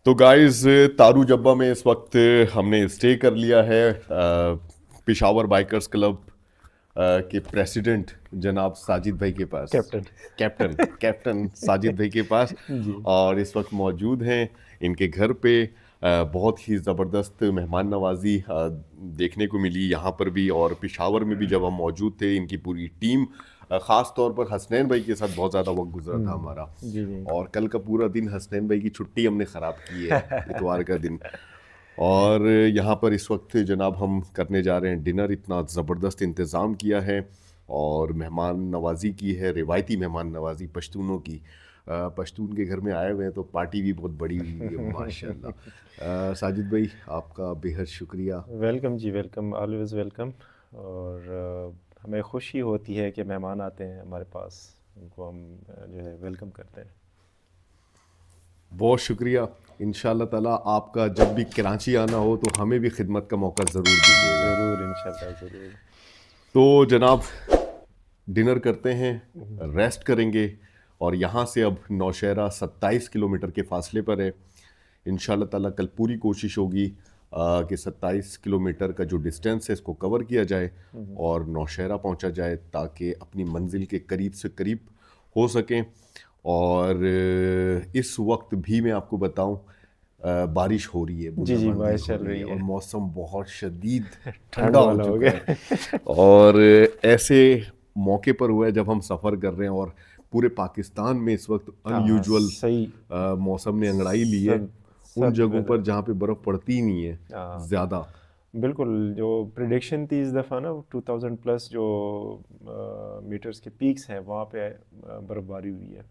तो गाइस, तारू जब्बा में इस वक्त हमने स्टे कर लिया है पिशावर बाइकर्स क्लब के प्रेसिडेंट जनाब साजिद भाई के पास। कैप्टन। कैप्टन कैप्टन साजिद भाई के पास। जी। और इस वक्त मौजूद हैं इनके घर पे। बहुत ही ज़बरदस्त मेहमान नवाजी देखने को मिली यहाँ पर भी, और पिशावर में भी जब हम मौजूद थे इनकी पूरी टीम, ख़ास तौर पर हसनैन भाई के साथ बहुत ज़्यादा वक्त गुजरा था हमारा। जी जी। और कल का पूरा दिन हसनैन भाई की छुट्टी हमने ख़राब की है, इतवार का दिन। और यहाँ पर इस वक्त जनाब हम करने जा रहे हैं डिनर। इतना ज़बरदस्त इंतज़ाम किया है और मेहमान नवाजी की है, रिवायती मेहमान नवाजी पश्तूनों की। पश्तून के घर में आए हुए हैं तो पार्टी भी बहुत बड़ी हुई है माशाल्लाह। साजिद भाई, आपका बेहद शुक्रिया। वेलकम जी, वेलकम, ऑलवेज़ वेलकम। और हमें खुशी होती है कि मेहमान आते हैं हमारे पास, उनको हम जो है वेलकम करते हैं। बहुत शुक्रिया। इंशाल्लाह ताला आपका जब भी कराची आना हो तो हमें भी खिदमत का मौका ज़रूर दीजिएगा। ज़रूर, इंशाल्लाह ज़रूर। तो जनाब, डिनर करते हैं, रेस्ट करेंगे। और यहाँ से अब नौशहरा 27 किलोमीटर के फासले पर है। इंशाल्लाह ताला कल पूरी कोशिश होगी कि 27 किलोमीटर का जो डिस्टेंस है इसको कवर किया जाए और नौशहरा पहुँचा जाए, ताकि अपनी मंजिल के करीब से करीब हो सकें। और इस वक्त भी मैं आपको बताऊं, बारिश हो रही है, जी जी, बूंदाबांदी बारिश हो चल रही है रही और है। मौसम बहुत शदीद ठंडा ठंड हो वाला हो चुका है। गया। और ऐसे मौके पर हुआ है जब हम सफ़र कर रहे हैं और पूरे पाकिस्तान में इस वक्त हाँ, अनयूजुअल सही। मौसम ने अंगड़ाई ली है। सर्द, उन सर्द जगहों वेदर। पर जहाँ पे बर्फ़ पड़ती ही नहीं है हाँ, ज़्यादा। बिल्कुल। जो प्रिडिक्शन थी इस दफ़ा ना, 2000 प्लस जो मीटर्स के पीक्स हैं वहाँ पे बर्फ़बारी हुई है।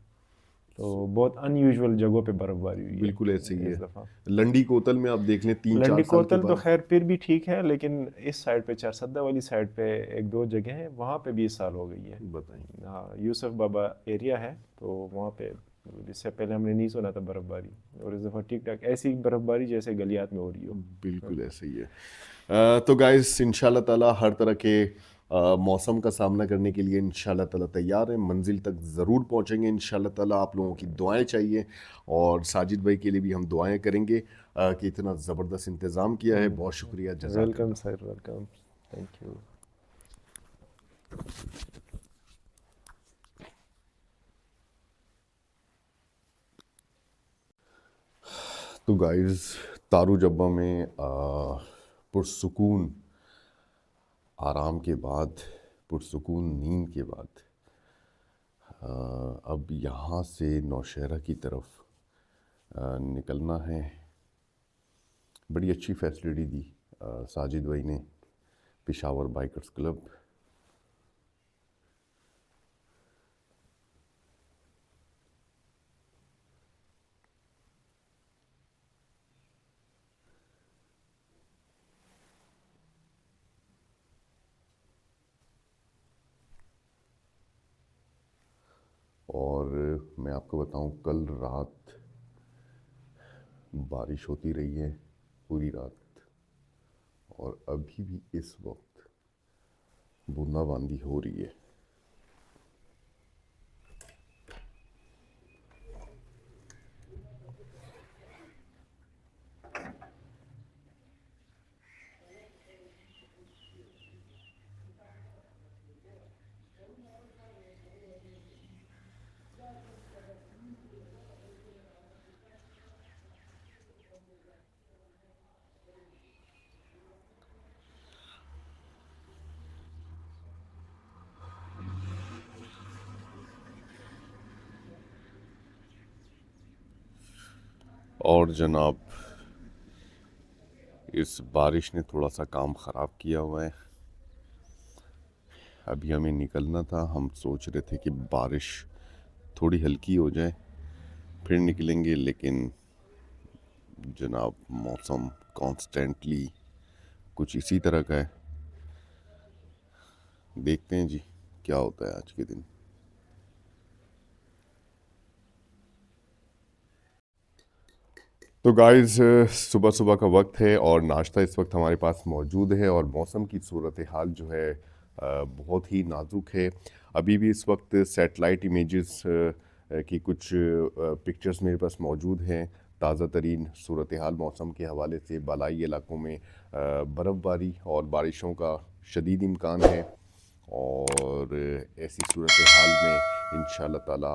तो बहुत अनयूजुअल जगहों पे बर्फ़बारी हुई बिल्कुल ऐसे ही है इस है। दफ़ा। लंडी कोतल में आप देख लें, 3-4 साल के लंडी-कोतल तो बाद। ख़ैर फिर भी ठीक है, लेकिन इस साइड पे चारसद्दा वाली साइड पे 1-2 जगह हैं, वहाँ पे भी इस साल हो गई है। बताएं। हाँ, यूसुफ बाबा एरिया है, तो वहाँ पे मतलब इससे पहले हमने नहीं सुना था बर्फ़बारी, और इस दफ़ा ठीक-ठाक ऐसी बर्फ़बारी जैसे गलियात में हो रही हो। बिल्कुल ऐसे ही है। तो गाइस, इंशाल्लाह ताला हर तरह के मौसम का सामना करने के लिए इंशाल्लाह ताला तैयार हैं। मंजिल तक ज़रूर पहुंचेंगे इंशाल्लाह ताला। आप लोगों की दुआएं चाहिए और साजिद भाई के लिए भी हम दुआएं करेंगे कि इतना ज़बरदस्त इंतज़ाम किया है। बहुत शुक्रिया, वेलकम जज़ाकल्लाह। Sir, welcome. Thank you. तो गाइस, तारू जब्बा में पुरसुकून आराम के बाद, पुरसुकून नींद के बाद, अब यहाँ से नौशहरा की तरफ निकलना है। बड़ी अच्छी फैसिलिटी दी साजिद भाई ने, पिशावर बाइकर्स क्लब। और मैं आपको बताऊं, कल रात बारिश होती रही है पूरी रात, और अभी भी इस वक्त बूंदाबांदी हो रही है। और जनाब, इस बारिश ने थोड़ा सा काम ख़राब किया हुआ है। अभी हमें निकलना था, हम सोच रहे थे कि बारिश थोड़ी हल्की हो जाए फिर निकलेंगे, लेकिन जनाब मौसम कॉन्स्टेंटली कुछ इसी तरह का है। देखते हैं जी क्या होता है आज के दिन। तो गाइस, सुबह सुबह का वक्त है और नाश्ता इस वक्त हमारे पास मौजूद है, और मौसम की सूरत हाल जो है बहुत ही नाजुक है। अभी भी इस वक्त सैटेलाइट इमेजेस की कुछ पिक्चर्स मेरे पास मौजूद हैं। ताज़ा तरीन सूरत हाल मौसम के हवाले से बालाई इलाकों में बर्फ़बारी और बारिशों का शदीद इम्कान है, और ऐसी सूरत हाल में इंशाअल्लाह ताला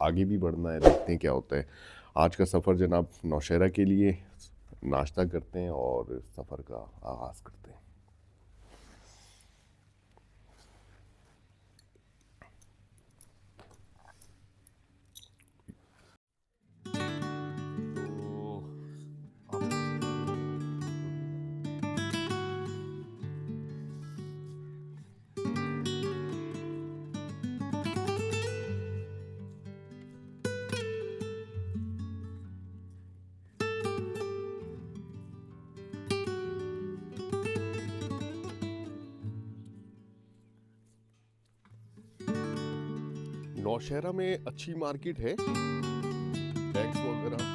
आगे भी बढ़ना है, देखते हैं क्या होता है। आज का सफ़र जनाब नौशहरा के लिए, नाश्ता करते हैं और सफ़र का आगाज़ करते हैं। नौशहरा में अच्छी मार्केट है, बैग्स वगैरह।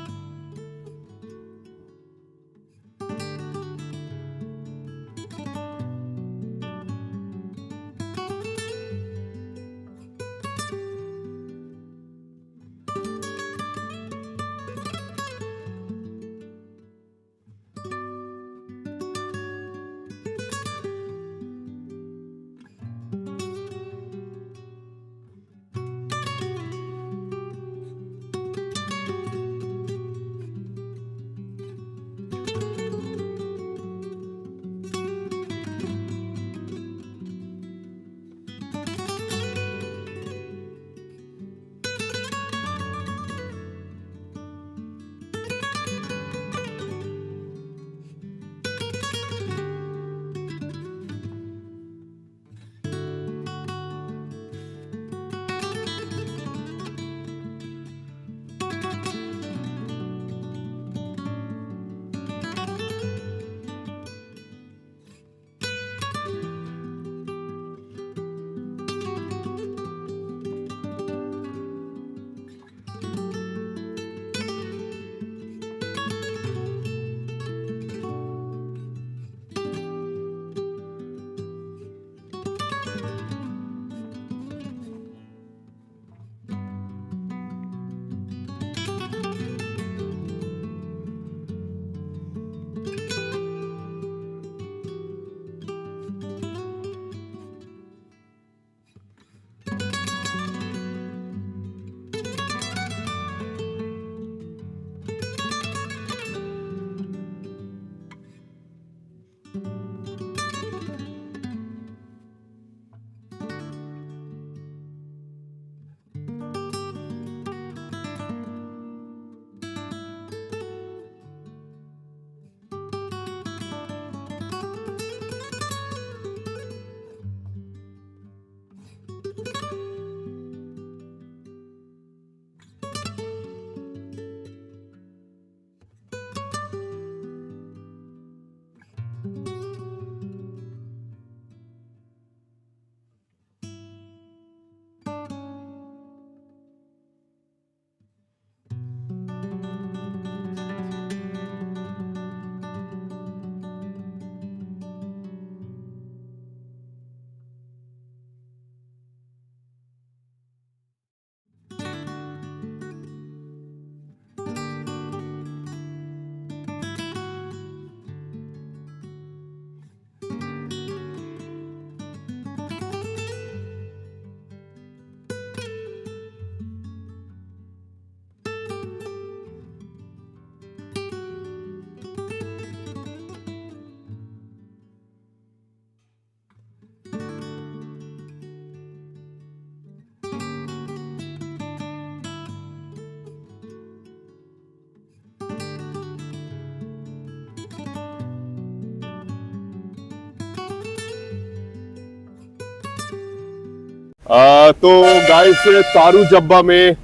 तो गाइस तारू जब्बा में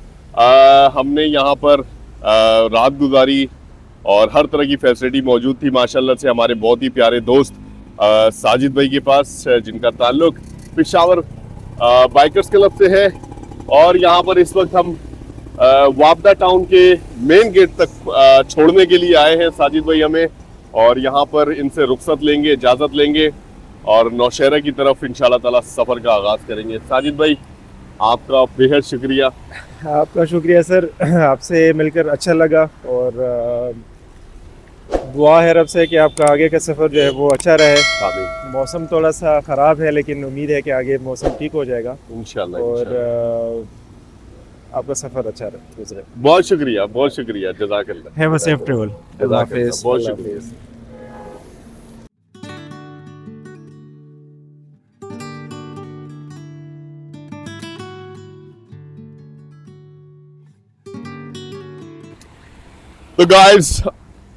हमने यहाँ पर रात गुजारी और हर तरह की फैसिलिटी मौजूद थी माशाल्लाह से। हमारे बहुत ही प्यारे दोस्त साजिद भाई के पास, जिनका ताल्लुक पेशावर बाइकर्स क्लब से है, और यहाँ पर इस वक्त हम वापदा टाउन के मेन गेट तक छोड़ने के लिए आए हैं साजिद भाई हमें, और यहाँ पर इनसे रुखसत लेंगे, इजाज़त लेंगे और नौशहरा की तरफ इंशाल्लाह ताला सफ़र का आगाज़ करेंगे। साजिद भाई आपका बेहद शुक्रिया, आपका शुक्रिया सर, आपसे मिलकर अच्छा लगा, और दुआ है रब से कि आपका आगे का सफ़र जो है वो अच्छा रहे। आमीन। मौसम थोड़ा सा ख़राब है, लेकिन उम्मीद है कि आगे मौसम ठीक हो जाएगा इंशाल्लाह और इंशाल्लाह। आपका सफ़र अच्छा गुजरे। बहुत शुक्रिया, जज़ाकल्लाह। Have a safe travel. अल्लाह जज़ाकल्लाह, हाफिज़। बहुत अल्लाह शुक्रिया। हाफिज़। तो गाइस,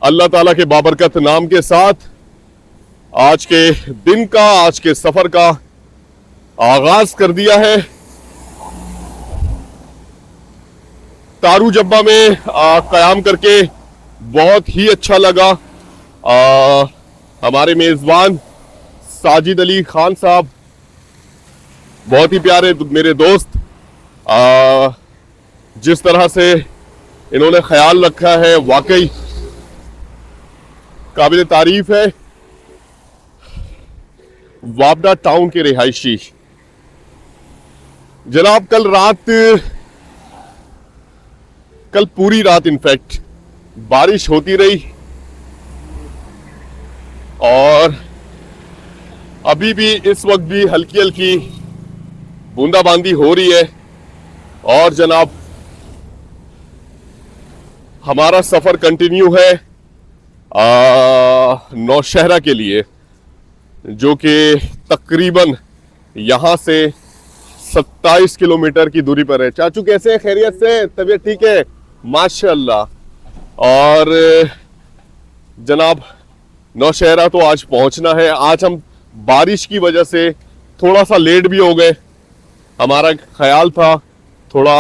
अल्लाह ताला के बाबरकत नाम के साथ आज के दिन का, आज के सफर का आगाज कर दिया है। तारू जब्बा में कयाम करके बहुत ही अच्छा लगा। हमारे मेजबान साजिद अली खान साहब बहुत ही प्यारे मेरे दोस्त, जिस तरह से इन्होंने ख्याल रखा है वाकई काबिल तारीफ है। वापडा टाउन के रिहायशी जनाब, कल पूरी रात इनफैक्ट बारिश होती रही और अभी भी इस वक्त भी हल्की हल्की बूंदाबांदी हो रही है। और जनाब, हमारा सफर कंटिन्यू है नौशहरा के लिए, जो कि तकरीबन यहां से 27 किलोमीटर की दूरी पर है। चाचू कैसे हैं? खैरियत से? तबीयत ठीक है? माशाल्लाह। और जनाब, नौशहरा तो आज पहुंचना है। आज हम बारिश की वजह से थोड़ा सा लेट भी हो गए। हमारा ख्याल था थोड़ा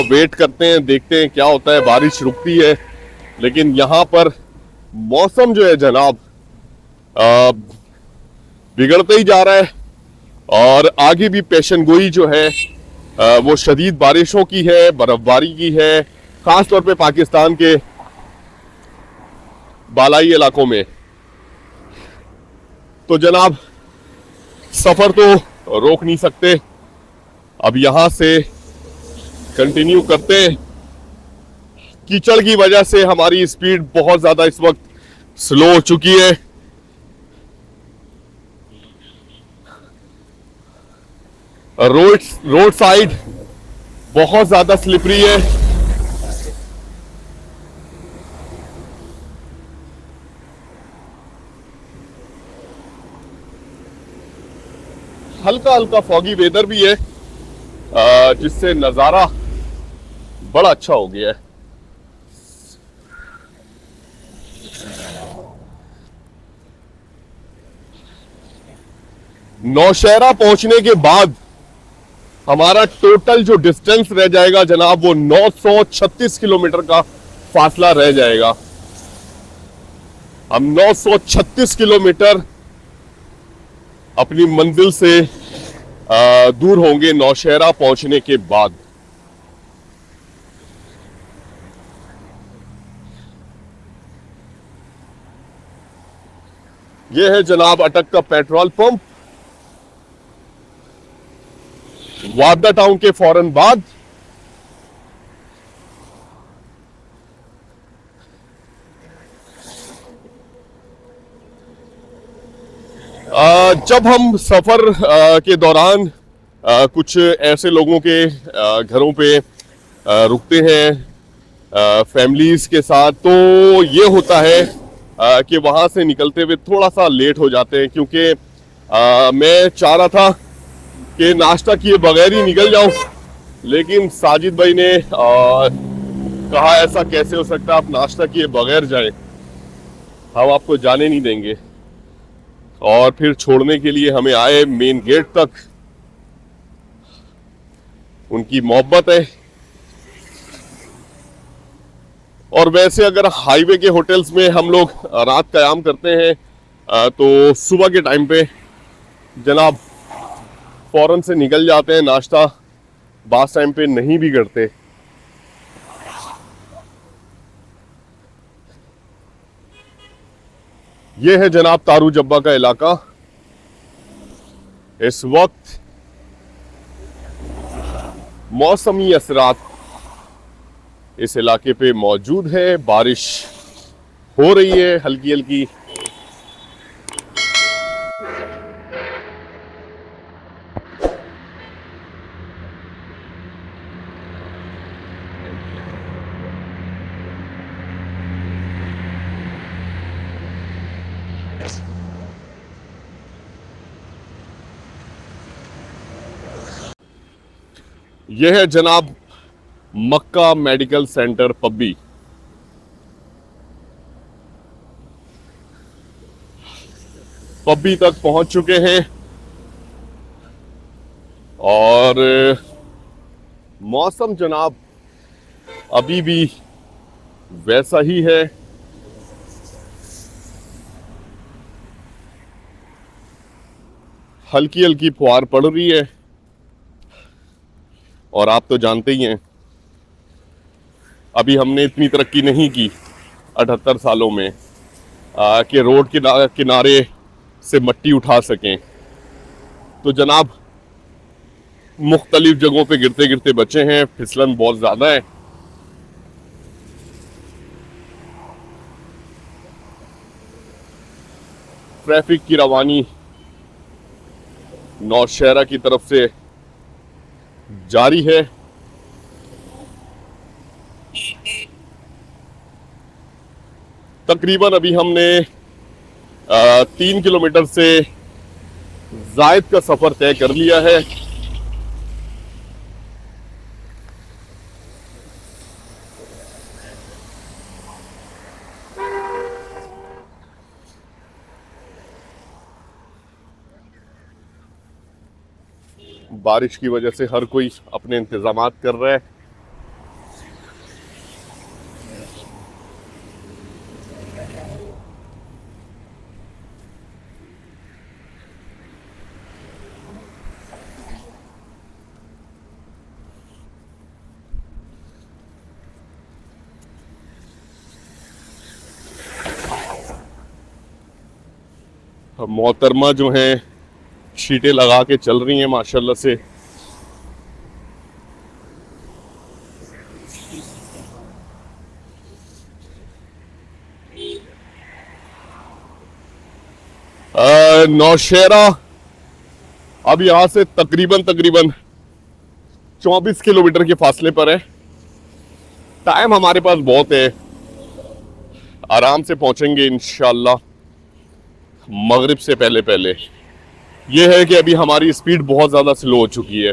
वेट करते हैं, देखते हैं क्या होता है, बारिश रुकती है। लेकिन यहाँ पर मौसम जो है जनाब बिगड़ते ही जा रहा है और आगे भी पेशन गोई जो है वो शदीद बारिशों की है, बर्फबारी की है, खास तौर पे पाकिस्तान के बालाई इलाकों में। तो जनाब, सफर तो रोक नहीं सकते, अब यहां से कंटिन्यू करते। कीचड़ की वजह से हमारी स्पीड बहुत ज्यादा इस वक्त स्लो हो चुकी है। रोड साइड बहुत ज्यादा स्लिपरी है। हल्का हल्का फॉगी वेदर भी है, जिससे नजारा बड़ा अच्छा हो गया है। नौशहरा पहुंचने के बाद हमारा टोटल जो डिस्टेंस रह जाएगा जनाब, वो 936 किलोमीटर का फासला रह जाएगा। हम 936 किलोमीटर अपनी मंजिल से दूर होंगे नौशहरा पहुंचने के बाद। यह है जनाब अटक का पेट्रोल पंप, वापडा टाउन के फौरन बाद। जब हम सफर के दौरान कुछ ऐसे लोगों के घरों पे रुकते हैं फैमिलीज के साथ, तो ये होता है कि वहां से निकलते हुए थोड़ा सा लेट हो जाते हैं, क्योंकि मैं चाह रहा था कि नाश्ता किए बगैर ही निकल जाऊं, लेकिन साजिद भाई ने कहा ऐसा कैसे हो सकता है, आप नाश्ता किए बगैर जाएं, हम आपको जाने नहीं देंगे। और फिर छोड़ने के लिए हमें आए मेन गेट तक। उनकी मोहब्बत है। और वैसे अगर हाईवे के होटल्स में हम लोग रात कयाम करते हैं तो सुबह के टाइम पे जनाब फौरन से निकल जाते हैं, नाश्ता बास टाइम पे नहीं भी करते। यह है जनाब तारू जब्बा का इलाका। इस वक्त मौसमी असरात इस इलाके पे मौजूद है। बारिश हो रही है हल्की हल्की। यह है जनाब मक्का मेडिकल सेंटर पब्बी। पब्बी तक पहुंच चुके हैं और मौसम जनाब अभी भी वैसा ही है। हल्की हल्की फुहार पड़ रही है और आप तो जानते ही हैं अभी हमने इतनी तरक्की नहीं की 78 सालों में कि रोड के किनारे से मट्टी उठा सकें। तो जनाब मुख्तलिफ जगहों पे गिरते गिरते बचे हैं, फिसलन बहुत ज़्यादा है। ट्रैफिक की रवानी नौशहरा की तरफ से जारी है। तकरीबन अभी हमने 3 किलोमीटर से जायद का सफर तय कर लिया है। बारिश की वजह से हर कोई अपने इंतजामात कर रहा है। मोहतरमा जो हैं शीटें लगा के चल रही हैं माशाल्लाह से। नौशहरा अब यहां से तकरीबन 24 किलोमीटर के फासले पर है। टाइम हमारे पास बहुत है, आराम से पहुंचेंगे इंशाल्लाह मगरिब से पहले पहले। यह है कि अभी हमारी स्पीड बहुत ज़्यादा स्लो हो चुकी है।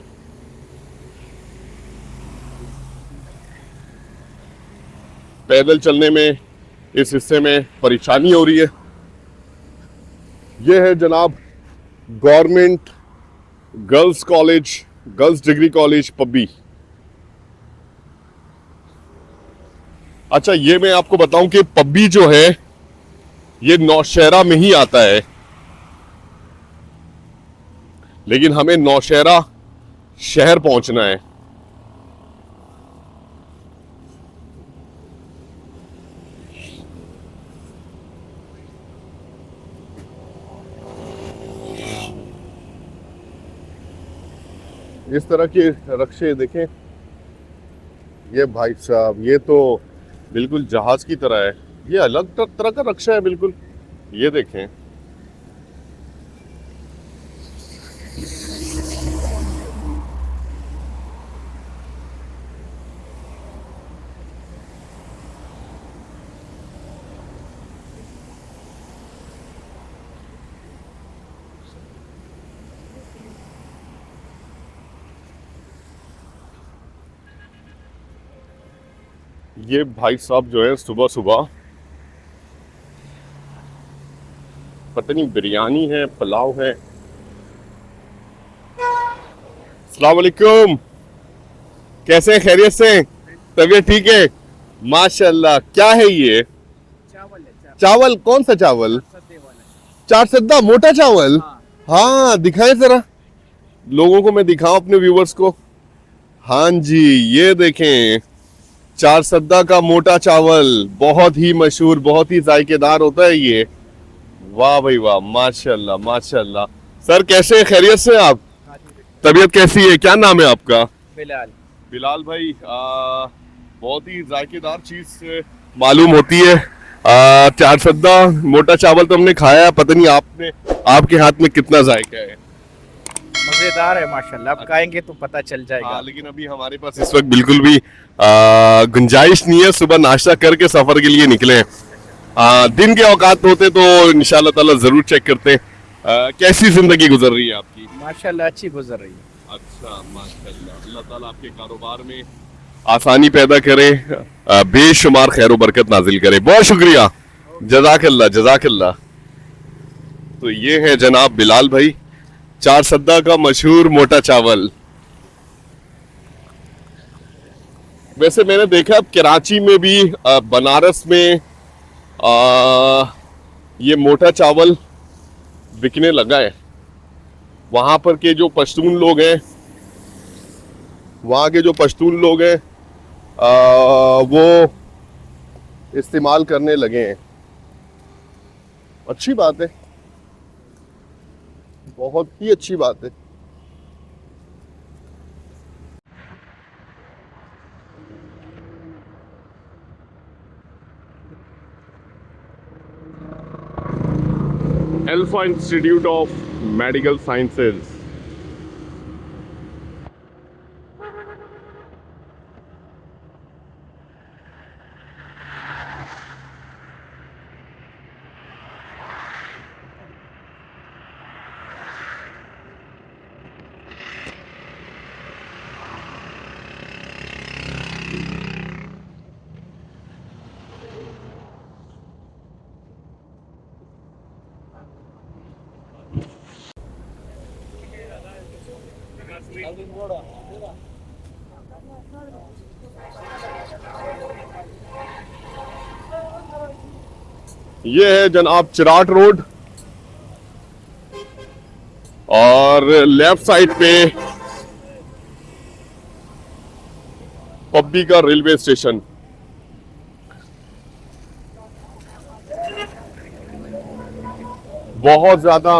पैदल चलने में इस हिस्से में परेशानी हो रही है। यह है जनाब government girls college, girls degree college Pabbi. अच्छा, ये मैं आपको बताऊं कि पब्बी जो है ये नौशहरा में ही आता है, लेकिन हमें नौशहरा शहर पहुंचना है। इस तरह के रक्शे देखें, ये भाई साहब ये तो बिल्कुल जहाज की तरह है। ये अलग तरह का रक्शा है बिल्कुल। ये देखें, ये भाई साहब जो है सुबह सुबह पता नहीं बिरयानी है, पुलाव है। अस्सलाम वालेकुम, कैसे हैं? खैरियत से? तबीयत ठीक है? माशाल्लाह। क्या है ये? चावल है, चावल? कौन सा चावल? सत्ते वाला। 4 सद्दा मोटा चावल? हाँ। हाँ दिखाएं जरा, लोगों को मैं दिखाऊं, अपने व्यूवर्स को। हाँ जी, ये देखें 4 सद्दा का मोटा चावल, बहुत ही मशहूर, बहुत ही जायकेदार होता है ये। वाह भाई वाह, माशाल्लाह माशाल्लाह। सर कैसे हैं? खैरियत से आप? हाँ जी, तबीयत कैसी है? क्या नाम है आपका? बिलाल। बिलाल भाई, बहुत ही जायकेदार चीज मालूम होती है। चार सद्दा मोटा चावल तो हमने खाया है, पता नहीं आपके हाथ में कितना जायका है। मजेदार है माशाल्लाह, अब खाएंगे तो पता चल जाएगा। हाँ, लेकिन अभी हमारे पास इस वक्त बिल्कुल भी गुंजाइश नहीं है, सुबह नाश्ता करके सफर के लिए निकले हैं। दिन के औकात होते तो इंशाल्लाह ताला जरूर चेक करते। कैसी जिंदगी गुजर रही है आपकी? माशाल्लाह अच्छी गुजर रही है। अच्छा, माशाल्लाह, अल्लाह ताला आपके कारोबार में आसानी पैदा करे, बेशुमार खैर बरकत नाजिल करे। बहुत शुक्रिया, जज़ाकल्लाह जज़ाकल्लाह। तो ये है जनाब बिलाल भाई, चार सद्दा का मशहूर मोटा चावल। वैसे मैंने देखा अब कराची में भी, बनारस में ये मोटा चावल बिकने लगा है। वहां पर के जो पश्तून लोग हैं, वहां के जो पश्तून लोग हैं वो इस्तेमाल करने लगे हैं। अच्छी बात है, बहुत ही अच्छी बात है। Alpha Institute of Medical Sciences। ये है जनाब चिराट रोड, और लेफ्ट साइड पे पब्बी का रेलवे स्टेशन। बहुत ज्यादा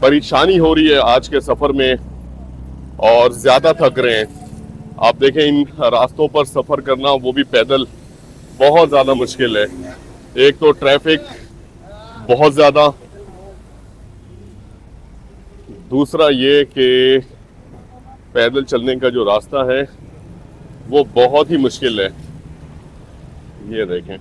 परेशानी हो रही है आज के सफर में, और ज्यादा थक रहे हैं। आप देखें, इन रास्तों पर सफर करना, वो भी पैदल, बहुत ज्यादा मुश्किल है। एक तो ट्रैफिक बहुत ज्यादा, दूसरा ये कि पैदल चलने का जो रास्ता है वो बहुत ही मुश्किल है। ये देखें,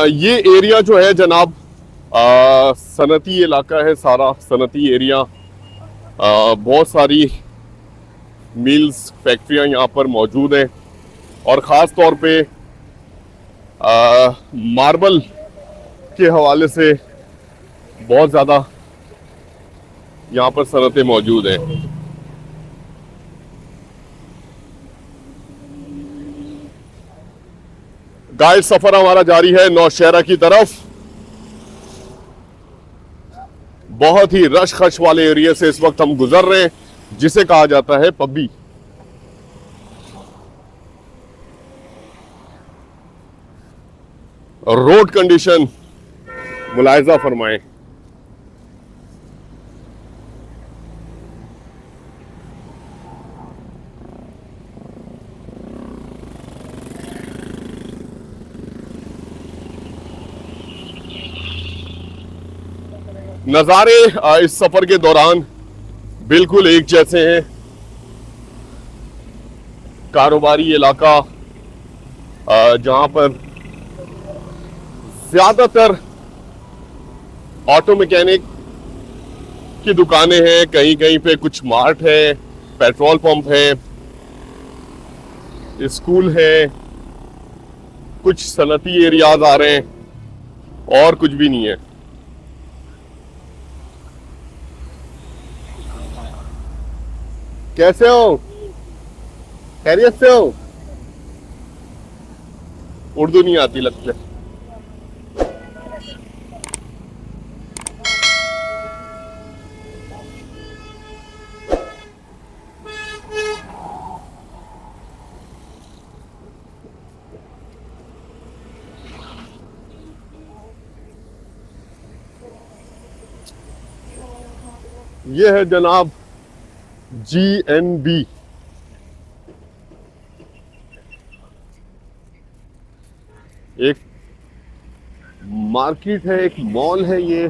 ये एरिया जो है जनाब, सनती इलाका है, सारा सनती एरिया। बहुत सारी मिल्स, फैक्ट्रियां यहाँ पर मौजूद हैं, और ख़ास तौर पे मार्बल के हवाले से बहुत ज़्यादा यहाँ पर सनतें मौजूद हैं। गाइस, सफर हमारा जारी है नौशहरा की तरफ। बहुत ही रश खश वाले एरिया से इस वक्त हम गुजर रहे हैं, जिसे कहा जाता है पब्बी। Road condition मुलायजा फरमाएं। नज़ारे इस सफर के दौरान बिल्कुल एक जैसे हैं। कारोबारी इलाका, जहां पर ज्यादातर ऑटो मैकेनिक की दुकानें हैं, कहीं कहीं पे कुछ मार्ट है, पेट्रोल पंप है, स्कूल है, कुछ सनती एरियाज आ रहे हैं, और कुछ भी नहीं है। कैसे हो? खैरियत से हो? उर्दू नहीं आती लगता है। ये है जनाब GNB। एक मार्केट है, एक मॉल है ये।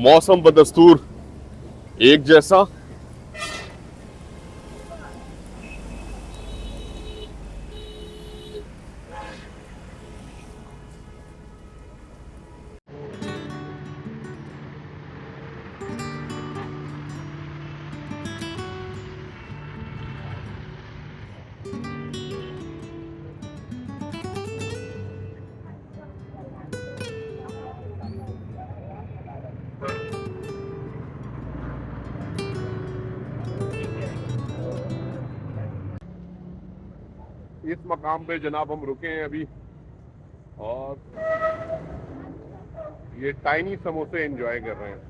मौसम बदस्तूर एक जैसा। इस मकाम पे जनाब हम रुके हैं अभी, और ये टाइनी समोसे एंजॉय कर रहे हैं।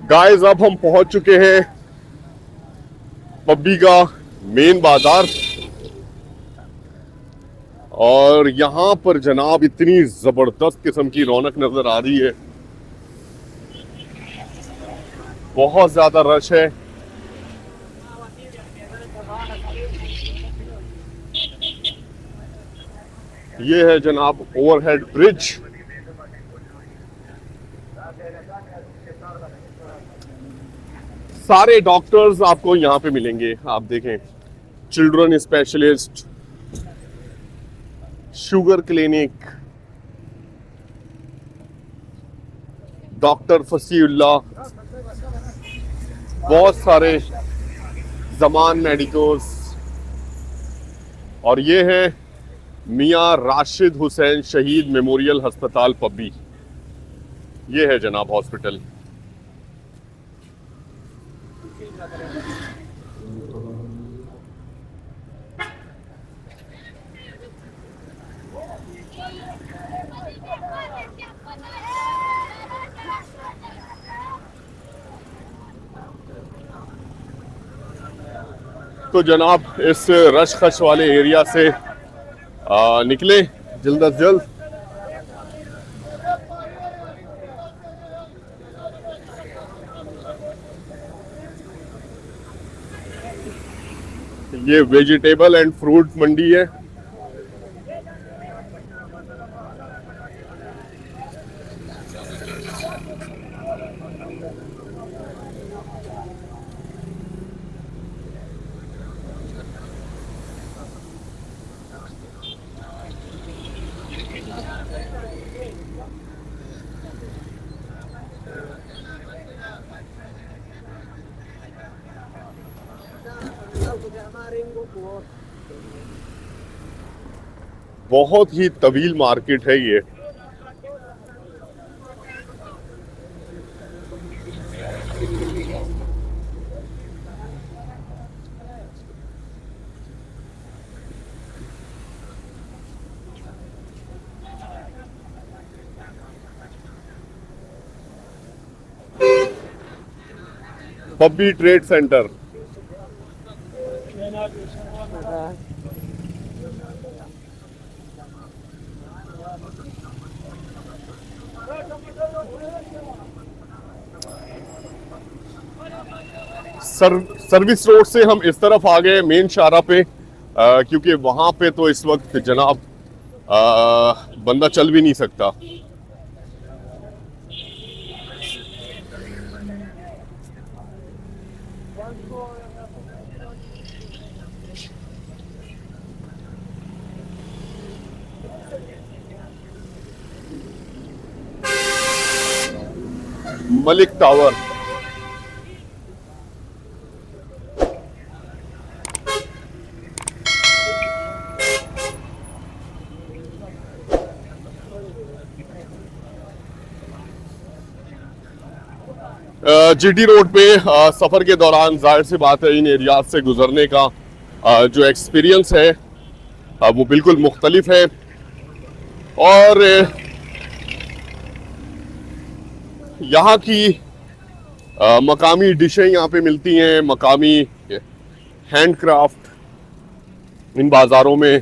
गाइस, अब हम पहुंच चुके हैं पब्बी का मेन बाजार, और यहां पर जनाब इतनी जबरदस्त किस्म की रौनक नजर आ रही है। बहुत ज्यादा रश है। ये है जनाब ओवरहेड ब्रिज। सारे डॉक्टर्स आपको यहाँ पे मिलेंगे। आप देखें, children specialist, sugar clinic, doctor Fasiullah, बहुत सारे जमान मेडिकोस, और ये है मियां राशिद हुसैन शहीद मेमोरियल अस्पताल पब्बी। ये है जनाब हॉस्पिटल। तो जनाब इस रश खश वाले एरिया से निकले जल्द अज जल्द। ये वेजिटेबल एंड फ्रूट मंडी है। बहुत ही तवील मार्केट है ये। पब्बी ट्रेड सेंटर। सर्विस रोड से हम इस तरफ आ गए मेन शाहरा पे, क्योंकि वहां पे तो इस वक्त जनाब बंदा चल भी नहीं सकता। मलिक टावर। जीटी रोड पे सफर के दौरान जाहिर सी बात है इन एरियाज से गुजरने का जो एक्सपीरियंस है वो बिल्कुल मुख्तलिफ है। और यहाँ की मकामी डिशें यहाँ पे मिलती हैं, मकामी हैंडक्राफ्ट इन बाज़ारों में,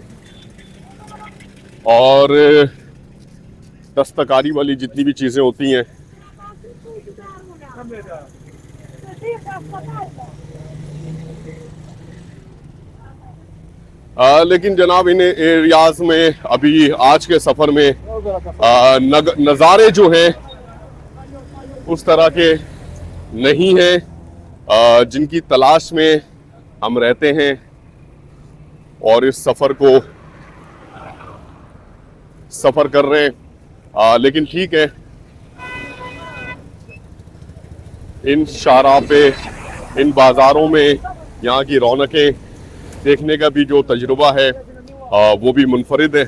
और दस्तकारी वाली जितनी भी चीज़ें होती हैं। लेकिन जनाब इन एरियाज में अभी आज के सफ़र में नज़ारे जो हैं उस तरह के नहीं हैं जिनकी तलाश में हम रहते हैं और इस सफ़र को सफ़र कर रहे हैं। लेकिन ठीक है, इन शाहराह पे, इन बाज़ारों में यहाँ की रौनकें देखने का भी जो तजुर्बा है वो भी मुनफरिद है।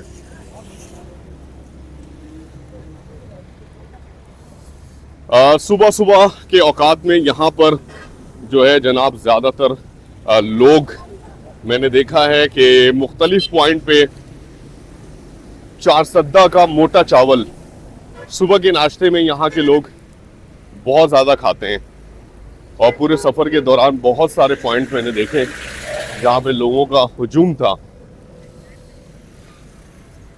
सुबह सुबह के औकात में यहाँ पर जो है जनाब ज़्यादातर लोग मैंने देखा है कि मुख्तलिफ पॉइंट पे 4 सद्दा का मोटा चावल सुबह के नाश्ते में यहाँ के लोग बहुत ज़्यादा खाते हैं। और पूरे सफ़र के दौरान बहुत सारे पॉइंट मैंने देखे जहाँ पे लोगों का हुजूम था।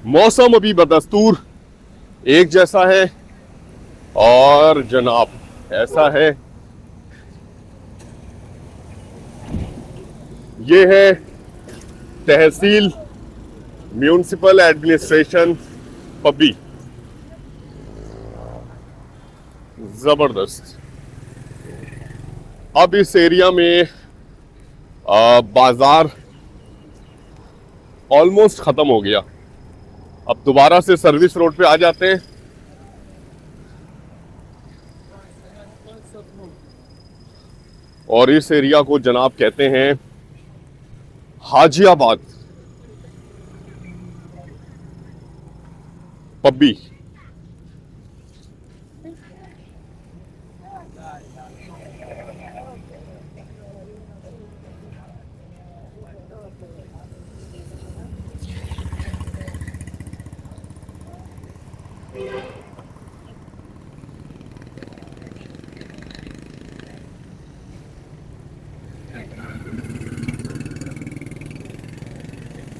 मौसम अभी बदस्तूर एक जैसा है और जनाब ऐसा है, ये है तहसील म्यूनिसिपल एडमिनिस्ट्रेशन पब्बी। जबरदस्त। अब इस एरिया में बाजार ऑलमोस्ट खत्म हो गया, अब दोबारा से सर्विस रोड पे आ जाते हैं। और इस एरिया को जनाब कहते हैं Hajiabad Pabbi.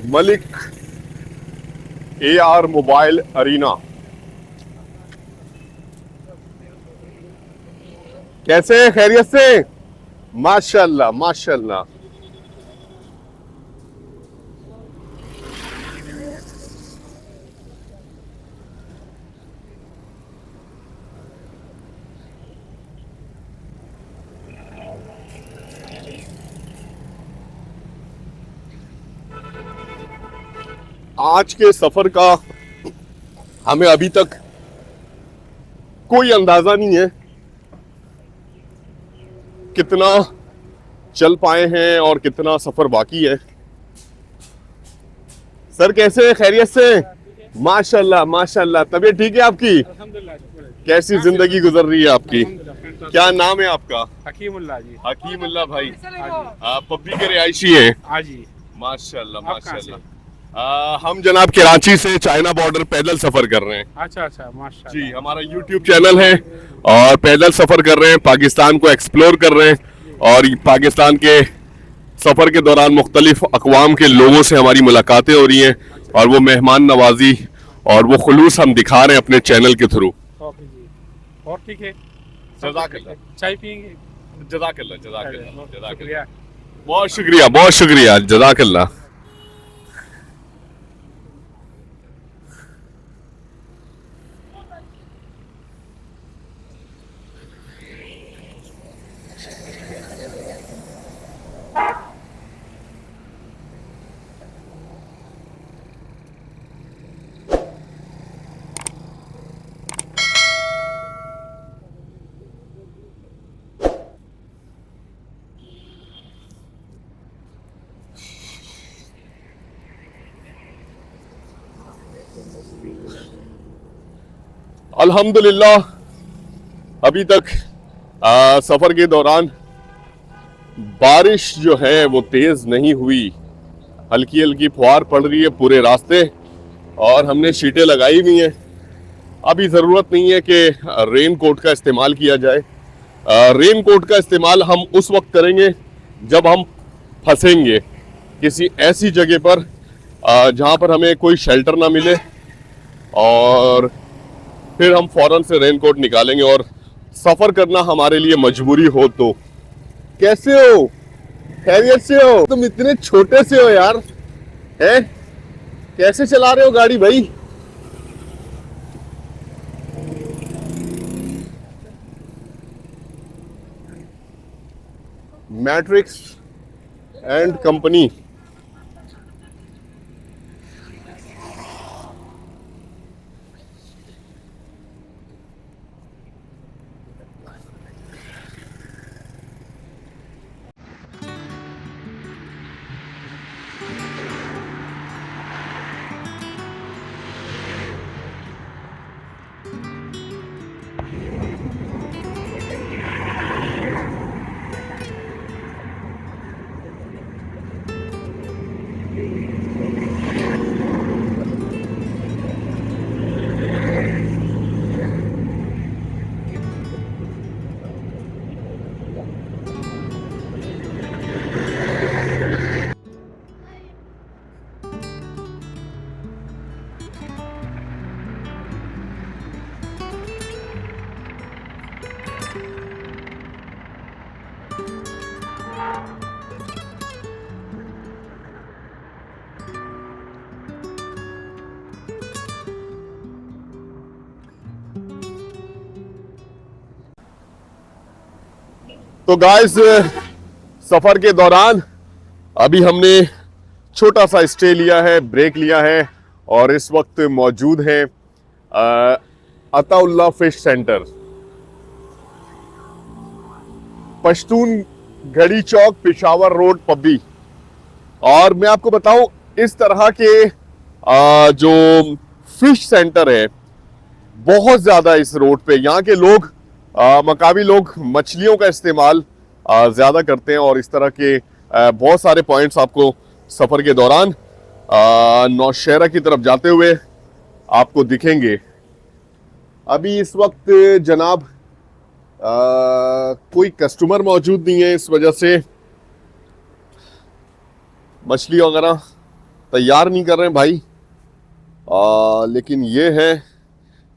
Malik AR mobile arena. कैसे हैं? खैरियत से? माशाल्लाह माशाल्लाह। आज के सफर का हमें अभी तक कोई अंदाजा नहीं है कितना चल पाए हैं और कितना सफर बाकी है। सर कैसे हैं? खैरियत से? माशाल्लाह माशाल्लाह। तबीयत ठीक है आपकी? कैसी जिंदगी गुजर रही है आपकी? क्या नाम है आपका? हकीमुल्लाह जी। हकीमुल्लाह भाई, आप पब्बी के रिहायशी हैं? हाँ जी। माशाल्लाह माशाल्लाह। हम जनाब कराची से चाइना बॉर्डर पैदल सफर कर रहे हैं। अच्छा अच्छा, माशाल्लाह जी, हमारा YouTube चैनल है और पैदल सफर कर रहे हैं, पाकिस्तान को एक्सप्लोर कर रहे हैं। और पाकिस्तान के सफर के दौरान मुख्तलिफ अक़वाम के लोगों से हमारी मुलाकातें हो रही हैं और वो मेहमान नवाजी और वो खुलूस हम दिखा रहे हैं अपने चैनल के थ्रू। ओके जी, और ठीक है। जज़ाकल्लाह। चाय पियेंगे? जज़ाकल्लाह जज़ाकल्लाह जज़ाकल्लाह। शुक्रिया। बहुत शुक्रिया जज़ाकल्लाह। अल्हम्दुलिल्लाह अभी तक सफर के दौरान बारिश जो है वो तेज नहीं हुई, हल्की हल्की फुहार पड़ रही है पूरे रास्ते और हमने शीटें लगाई हुई हैं। अभी ज़रूरत नहीं है कि रेन कोट का इस्तेमाल किया जाए। रेन कोट का इस्तेमाल हम उस वक्त करेंगे जब हम फंसेंगे किसी ऐसी जगह पर जहाँ पर हमें कोई शेल्टर ना मिले, और फिर हम फौरन से रेन कोट निकालेंगे और सफ़र करना हमारे लिए मजबूरी हो तो। कैसे हो? खैरियत से हो? तुम इतने छोटे से हो यार, हैं? कैसे चला रहे हो गाड़ी भाई? मैट्रिक्स एंड कंपनी तो गाइस सफर के दौरान अभी हमने छोटा सा स्टे लिया है, ब्रेक लिया है और इस वक्त मौजूद है अताउल्लाह फिश सेंटर, पश्तून घड़ी चौक, पेशावर रोड, पब्बी। और मैं आपको बताऊं इस तरह के जो फिश सेंटर है बहुत ज्यादा इस रोड पे। यहाँ के लोग मकामी लोग मछलियों का इस्तेमाल ज़्यादा करते हैं और इस तरह के बहुत सारे पॉइंट्स आपको सफ़र के दौरान नौशहरा की तरफ जाते हुए आपको दिखेंगे। अभी इस वक्त जनाब कोई कस्टमर मौजूद नहीं है, इस वजह से मछली वगैरह तैयार नहीं कर रहे हैं भाई। लेकिन ये है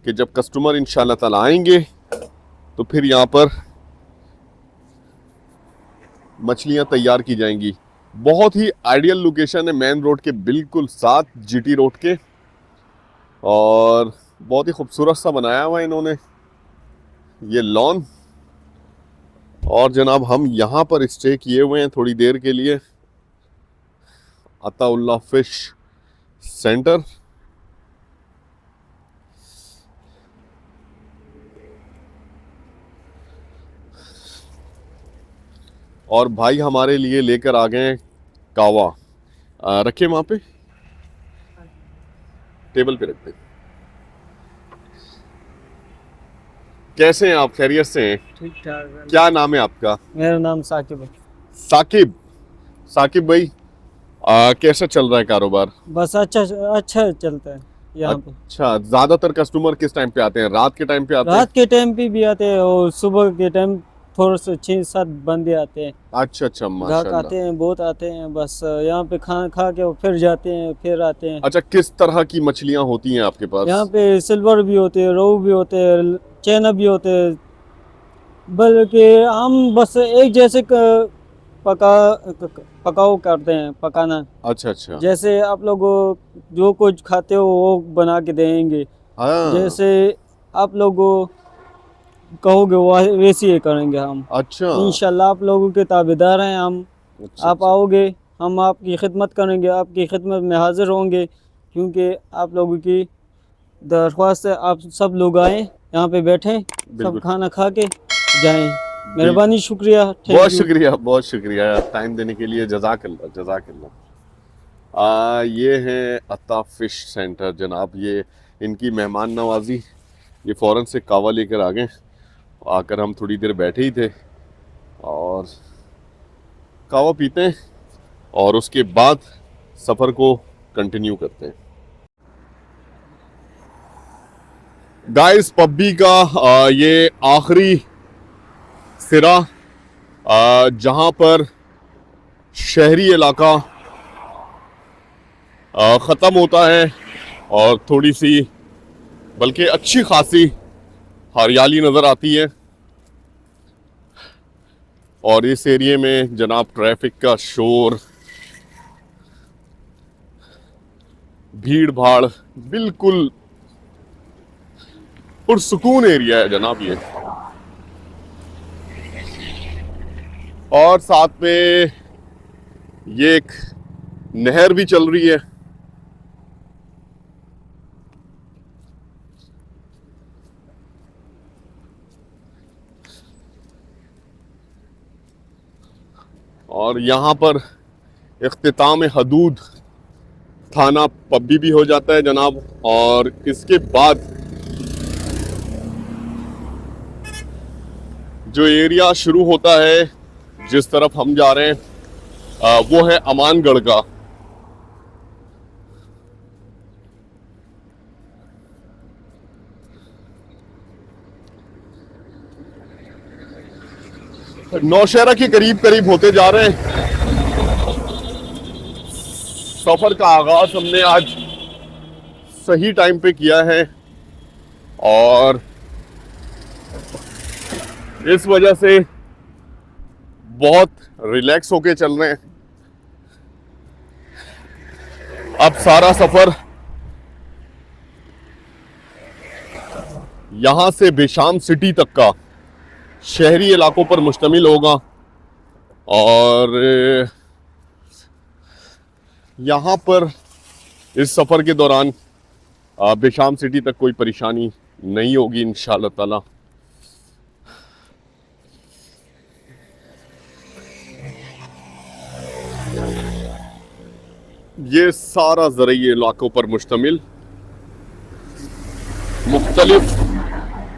कि जब कस्टमर इंशाल्लाह ताला आएंगे तो फिर यहाँ पर मछलियाँ तैयार की जाएंगी। बहुत ही आइडियल लोकेशन है, मेन रोड के बिल्कुल साथ, जीटी रोड के, और बहुत ही खूबसूरत सा बनाया हुआ है इन्होंने ये लॉन। और जनाब हम यहाँ पर स्टे किए हुए हैं थोड़ी देर के लिए, अताउल्लाह फिश सेंटर। और भाई हमारे लिए लेकर आ गए कावा, रखे वहाँ पे टेबल पे रखते। कैसे हैं आप? खैरियत से हैं? ठीक ठाक। क्या नाम है आपका? मेरा नाम साकिब है। साकिब। साकिब भाई कैसा चल रहा है कारोबार? बस अच्छा चलता है यहाँ पे। अच्छा, ज्यादातर कस्टमर किस टाइम पे आते हैं? रात के टाइम पे आते हैं? रात के टाइम पे भी आते हैं और सुबह के टाइम थोड़े से 6-7 बंदे आते हैं। अच्छा अच्छा, ग्राहक माशाल्लाह। आते हैं, बहुत आते हैं। बस यहाँ पे खाना खा के फिर जाते हैं, फिर आते हैं। अच्छा, किस तरह की मछलियाँ होती हैं आपके पास? यहाँ पे सिल्वर भी होते हैं, रोहू भी होते हैं, चैना भी होते हैं। बल्कि हम बस एक जैसे पकाओ करते हैं, पकाना। अच्छा अच्छा। जैसे आप लोग जो कुछ खाते हो वो बना के देंगे। हाँ। जैसे आप लोग कहोगे वैसे ही करेंगे हम। अच्छा। इंशाल्लाह आप लोगों के ताबेदार हैं हम। अच्छा, आप आओगे, हम आपकी खिदमत करेंगे, आपकी खिदमत में हाजिर होंगे, क्योंकि आप लोगों की दरख्वास्त है आप सब लोग आएँ, यहाँ पे बैठें, सब खाना खा के जाएं। मेहरबानी, शुक्रिया। बहुत शुक्रिया, बहुत शुक्रिया टाइम देने के लिए। जज़ाकल्लाह, जज़ाकल्लाह। ये हैं अता फिश सेंटर जनाब। ये इनकी मेहमान नवाजी, ये फ़ौरन से कावा लेकर आ गए। आकर हम थोड़ी देर बैठे ही थे और कावा पीते हैं और उसके बाद सफ़र को कंटिन्यू करते हैं। गाइस, पब्बी का ये आखिरी सिरा जहाँ पर शहरी इलाका ख़त्म होता है और थोड़ी सी बल्कि अच्छी खासी हरियाली नज़र आती है। और इस एरिए में जनाब ट्रैफिक का शोर, भीड़ भाड़, बिल्कुल पुरसुकून एरिया है जनाब ये। और साथ में ये एक नहर भी चल रही है। और यहाँ पर इख्तिताम हदूद थाना पब्बी भी हो जाता है जनाब। और इसके बाद जो एरिया शुरू होता है जिस तरफ हम जा रहे हैं वो है अमानगढ़ का। नौशहरा के करीब करीब होते जा रहे हैं। सफर का आगाज हमने आज सही टाइम पे किया है और इस वजह से बहुत रिलैक्स होके चल रहे हैं। अब सारा सफर यहां से बेशाम सिटी तक का शहरी इलाकों पर मुश्तमिल होगा और यहाँ पर इस सफ़र के दौरान बेशाम सिटी तक कोई परेशानी नहीं होगी इंशाअल्लाह ताला। ये सारा ज़रई इलाकों पर मुश्तमिल मुख्तलिफ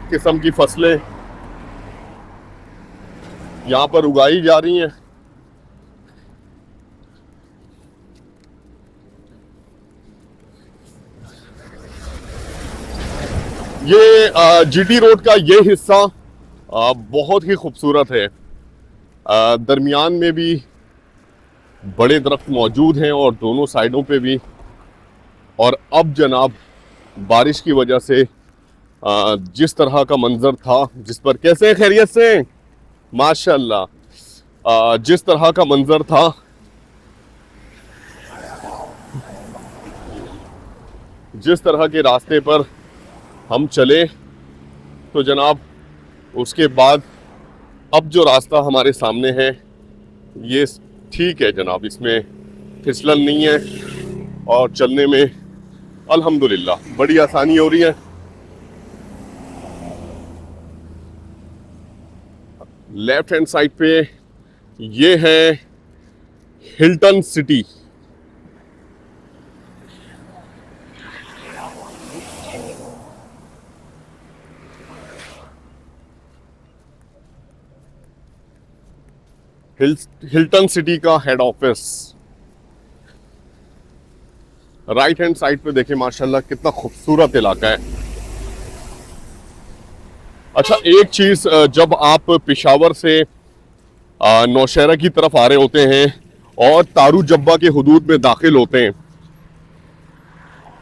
किस्म की फसलें यहाँ पर उगाई जा रही हैं। ये जीटी रोड का ये हिस्सा बहुत ही खूबसूरत है। दरमियान में भी बड़े दरख्त मौजूद हैं और दोनों साइडों पे भी। और अब जनाब बारिश की वजह से जिस तरह का मंजर था, जिस पर कैसे खैरियत से माशाअल्लाह, जिस तरह का मंजर था जिस तरह के रास्ते पर हम चले तो जनाब उसके बाद अब जो रास्ता हमारे सामने है ये ठीक है जनाब, इसमें फिसलन नहीं है और चलने में अल्हम्दुलिल्लाह बड़ी आसानी हो रही है। लेफ्ट हैंड साइड पे ये है हिल्टन सिटी। हिल्टन सिटी का head office. Right hand side पे देखें माशाल्लाह कितना खूबसूरत इलाका है। अच्छा, एक चीज, जब आप पेशावर से नौशहरा की तरफ आ रहे होते हैं और तारू जब्बा के हुदूद में दाखिल होते हैं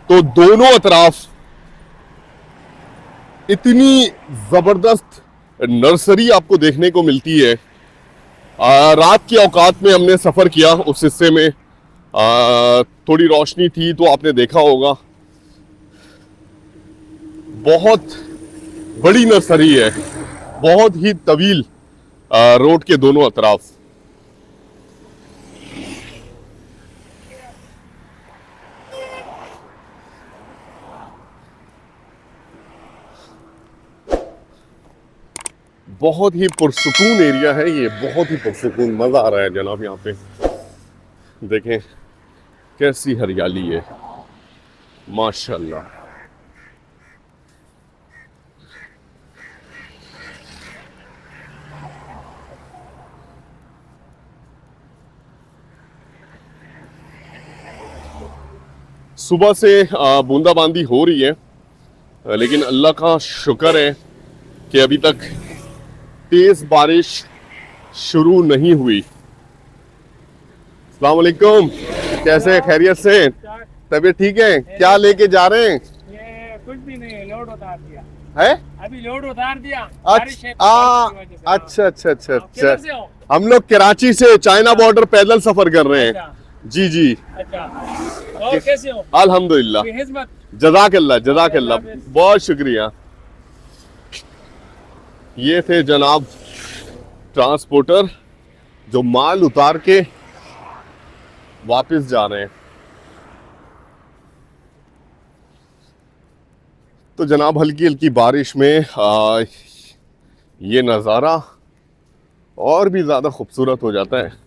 तो दोनों अतराफ इतनी जबरदस्त नर्सरी आपको देखने को मिलती है। रात के औकात में हमने सफ़र किया, उस हिस्से में थोड़ी रोशनी थी तो आपने देखा होगा बहुत बड़ी नर्सरी है, बहुत ही तवील रोड के दोनों अतराफ। बहुत ही पुरसुकून एरिया है ये, बहुत ही पुरसुकून, मज़ा आ रहा है जनाब यहाँ पे। देखें कैसी हरियाली है माशाल्लाह। सुबह से बूंदाबांदी हो रही है, लेकिन अल्लाह का शुक्र है कि अभी तक तेज बारिश शुरू नहीं हुई। अस्सलाम वालेकुम, कैसे हैं? खैरियत से? तबीयत ठीक है? क्या लेके जा रहे हैं? ये कुछ भी नहीं, लोड उतार दिया है? अभी, लोड उतार दिया। बारिश है, अच्छा बारिश की वजह से। अच्छा अच्छा अच्छा आप किधर से अच्छा। हो? हम लोग कराची से चाइना बॉर्डर पैदल सफर कर रहे हैं। अच्छा, जी जी, अच्छा। और कैसे हो? अल्हम्दुलिल्लाह, ये हिजमत। जज़ाकल्लाह जज़ाकल्लाह, बहुत शुक्रिया। ये थे जनाब ट्रांसपोर्टर जो माल उतार के वापस जा रहे हैं। तो जनाब हल्की हल्की बारिश में ये नज़ारा और भी ज़्यादा खूबसूरत हो जाता है।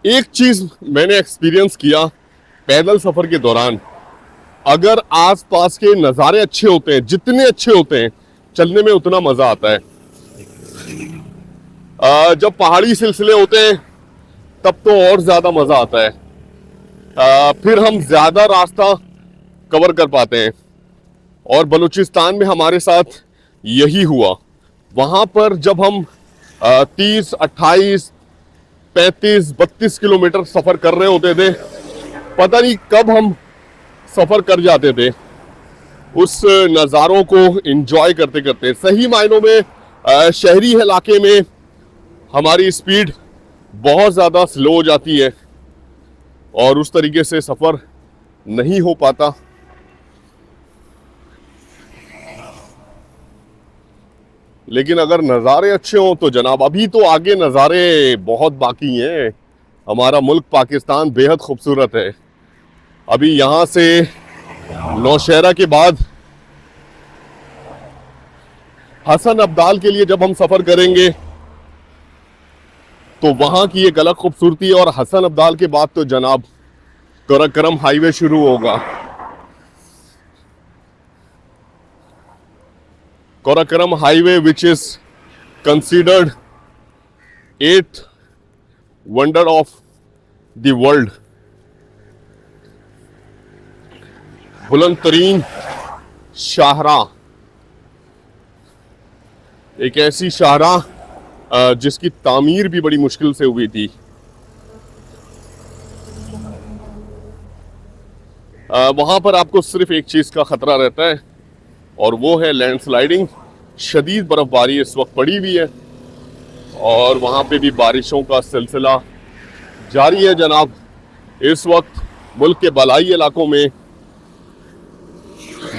एक चीज मैंने एक्सपीरियंस किया पैदल सफर के दौरान, अगर आसपास के नज़ारे अच्छे होते हैं, जितने अच्छे होते हैं, चलने में उतना मजा आता है। जब पहाड़ी सिलसिले होते हैं तब तो और ज्यादा मजा आता है। फिर हम ज्यादा रास्ता कवर कर पाते हैं। और बलूचिस्तान में हमारे साथ यही हुआ। वहां पर जब हम 30, 28, 35, 32 किलोमीटर सफर कर रहे होते थे, पता नहीं कब हम सफर कर जाते थे उस नज़ारों को एंजॉय करते करते। सही मायनों में शहरी इलाके में हमारी स्पीड बहुत ज़्यादा स्लो हो जाती है और उस तरीके से सफ़र नहीं हो पाता। लेकिन अगर नज़ारे अच्छे हों तो जनाब, अभी तो आगे नज़ारे बहुत बाकी हैं। हमारा मुल्क पाकिस्तान बेहद खूबसूरत है। अभी यहाँ से नौशहरा के बाद हसन अब्दाल के लिए जब हम सफ़र करेंगे तो वहाँ की एक अलग खूबसूरती है। और हसन अब्दाल के बाद तो जनाब कराकरम हाईवे शुरू होगा। Karakoram highway, which is considered 8th wonder of the world, बुलंद तरीन शाहराह, एक ऐसी शाहराह जिसकी तामीर भी बड़ी मुश्किल से हुई थी। वहां पर आपको सिर्फ एक चीज का खतरा रहता है और वो है लैंडस्लाइडिंग। शदीद बर्फबारी इस वक्त पड़ी हुई है और वहाँ पे भी बारिशों का सिलसिला जारी है जनाब। इस वक्त मुल्क के बलाई इलाकों में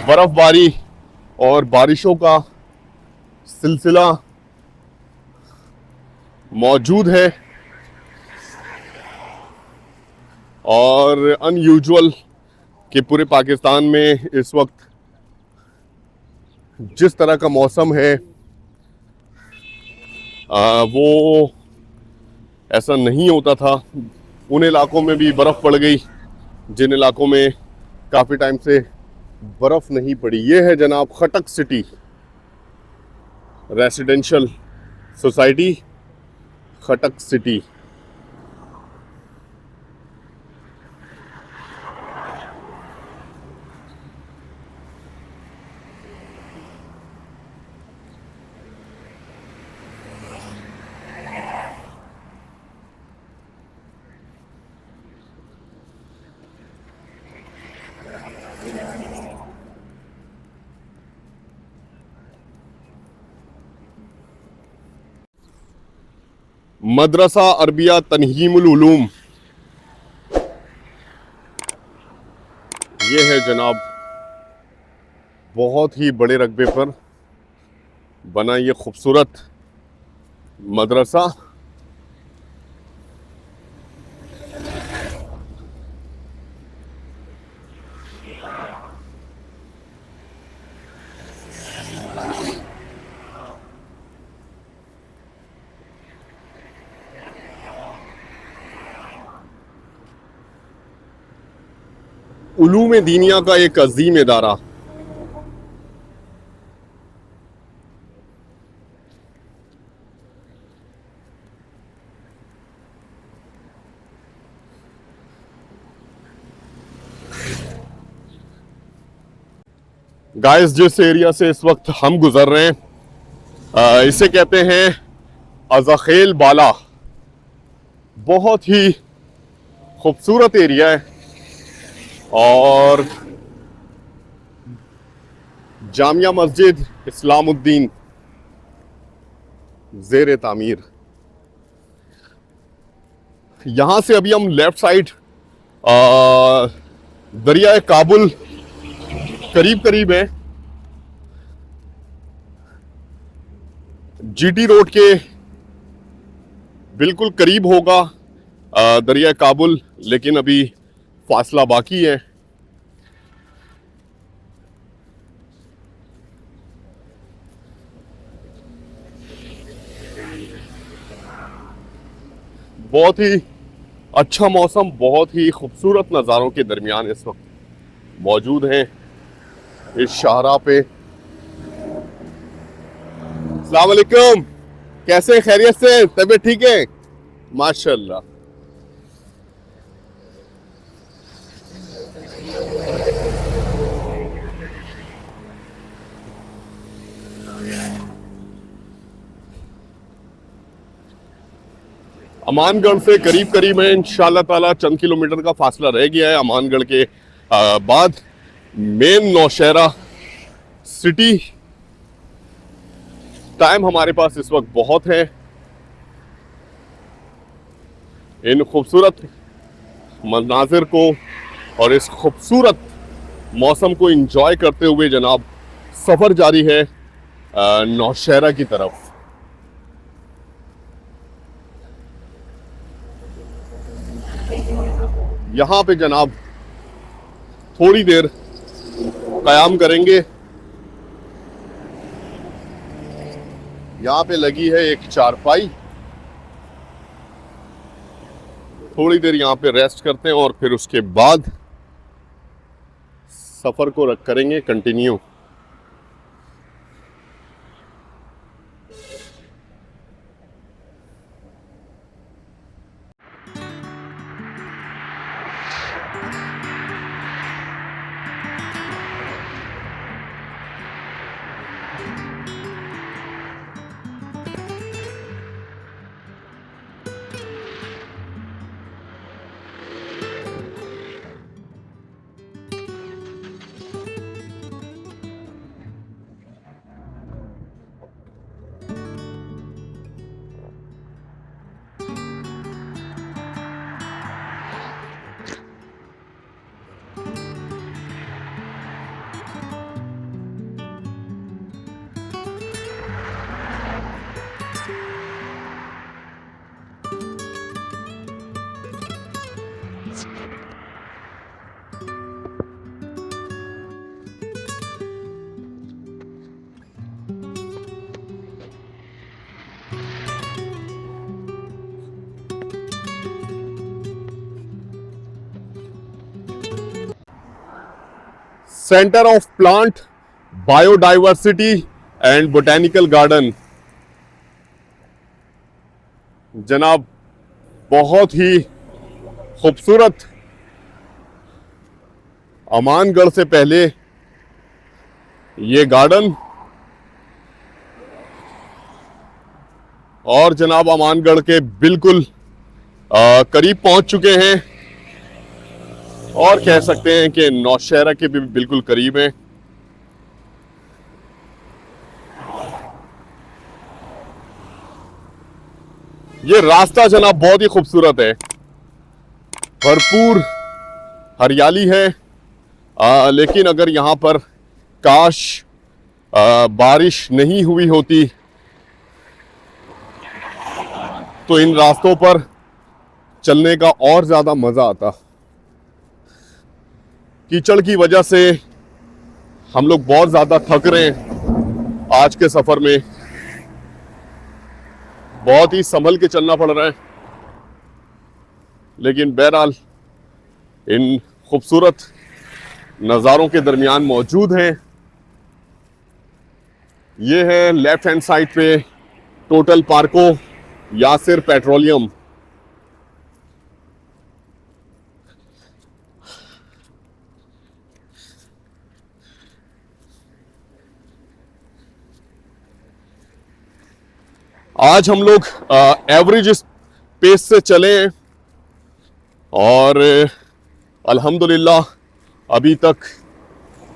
बर्फबारी और बारिशों का सिलसिला मौजूद है और अनयूजुअल कि पूरे पाकिस्तान में इस वक्त जिस तरह का मौसम है वो ऐसा नहीं होता था। उन इलाकों में भी बर्फ़ पड़ गई जिन इलाकों में काफ़ी टाइम से बर्फ़ नहीं पड़ी। ये है जनाब खटक सिटी रेसिडेंशियल सोसाइटी, खटक सिटी। मदरसा अरबिया तनहीमुल उलूम, ये है जनाब बहुत ही बड़े रकबे पर बना ये खूबसूरत मदरसा। उलूम दीनिया का एक अजीम इदारा। गाइस, जिस एरिया से इस वक्त हम गुजर रहे हैं इसे कहते हैं अज़खेल बाला। बहुत ही खूबसूरत एरिया है और जामिया मस्जिद इस्लामुद्दीन ज़ेर तामीर। यहां से अभी हम लेफ्ट साइड दरिया काबुल करीब करीब है। जीटी रोड के बिल्कुल करीब होगा दरिया काबुल, लेकिन अभी फासला बाकी है। बहुत ही अच्छा मौसम, बहुत ही खूबसूरत नज़ारों के दरमियान इस वक्त मौजूद हैं इस शाहराह पे। अस्सलाम वालेकुम, कैसे हैं? खैरियत से? तबीयत ठीक है? माशाल्लाह। अमानगढ़ से करीब करीब है, इंशाल्लाह ताला चंद किलोमीटर का फासला रह गया है। अमानगढ़ के बाद मेन नौशहरा सिटी। टाइम हमारे पास इस वक्त बहुत है। इन खूबसूरत मनाजिर को और इस खूबसूरत मौसम को एंजॉय करते हुए जनाब सफ़र जारी है नौशहरा की तरफ। यहाँ पे जनाब थोड़ी देर क़याम करेंगे। यहाँ पे लगी है एक चारपाई, थोड़ी देर यहाँ पे रेस्ट करते हैं और फिर उसके बाद सफ़र को करेंगे continue. Centre of plant biodiversity and botanical garden. जनाब बहुत ही खूबसूरत। अमानगढ़ से पहले ये गार्डन और जनाब अमानगढ़ के बिल्कुल करीब पहुंच चुके हैं और कह सकते हैं कि नौशहरा के भी बिल्कुल करीब हैं। ये रास्ता जनाब बहुत ही खूबसूरत है, भरपूर हरियाली है। लेकिन अगर यहाँ पर काश बारिश नहीं हुई होती तो इन रास्तों पर चलने का और ज़्यादा मज़ा आता। कीचड़ की वजह से हम लोग बहुत ज़्यादा थक रहे हैं आज के सफ़र में, बहुत ही संभल के चलना पड़ रहा है। लेकिन बहरहाल इन खूबसूरत नज़ारों के दरमियान मौजूद हैं। ये है लेफ्ट हैंड साइड पे टोटल पार्को यासिर पेट्रोलियम। आज हम लोग एवरेज पेस से चले हैं और अल्हम्दुलिल्लाह अभी तक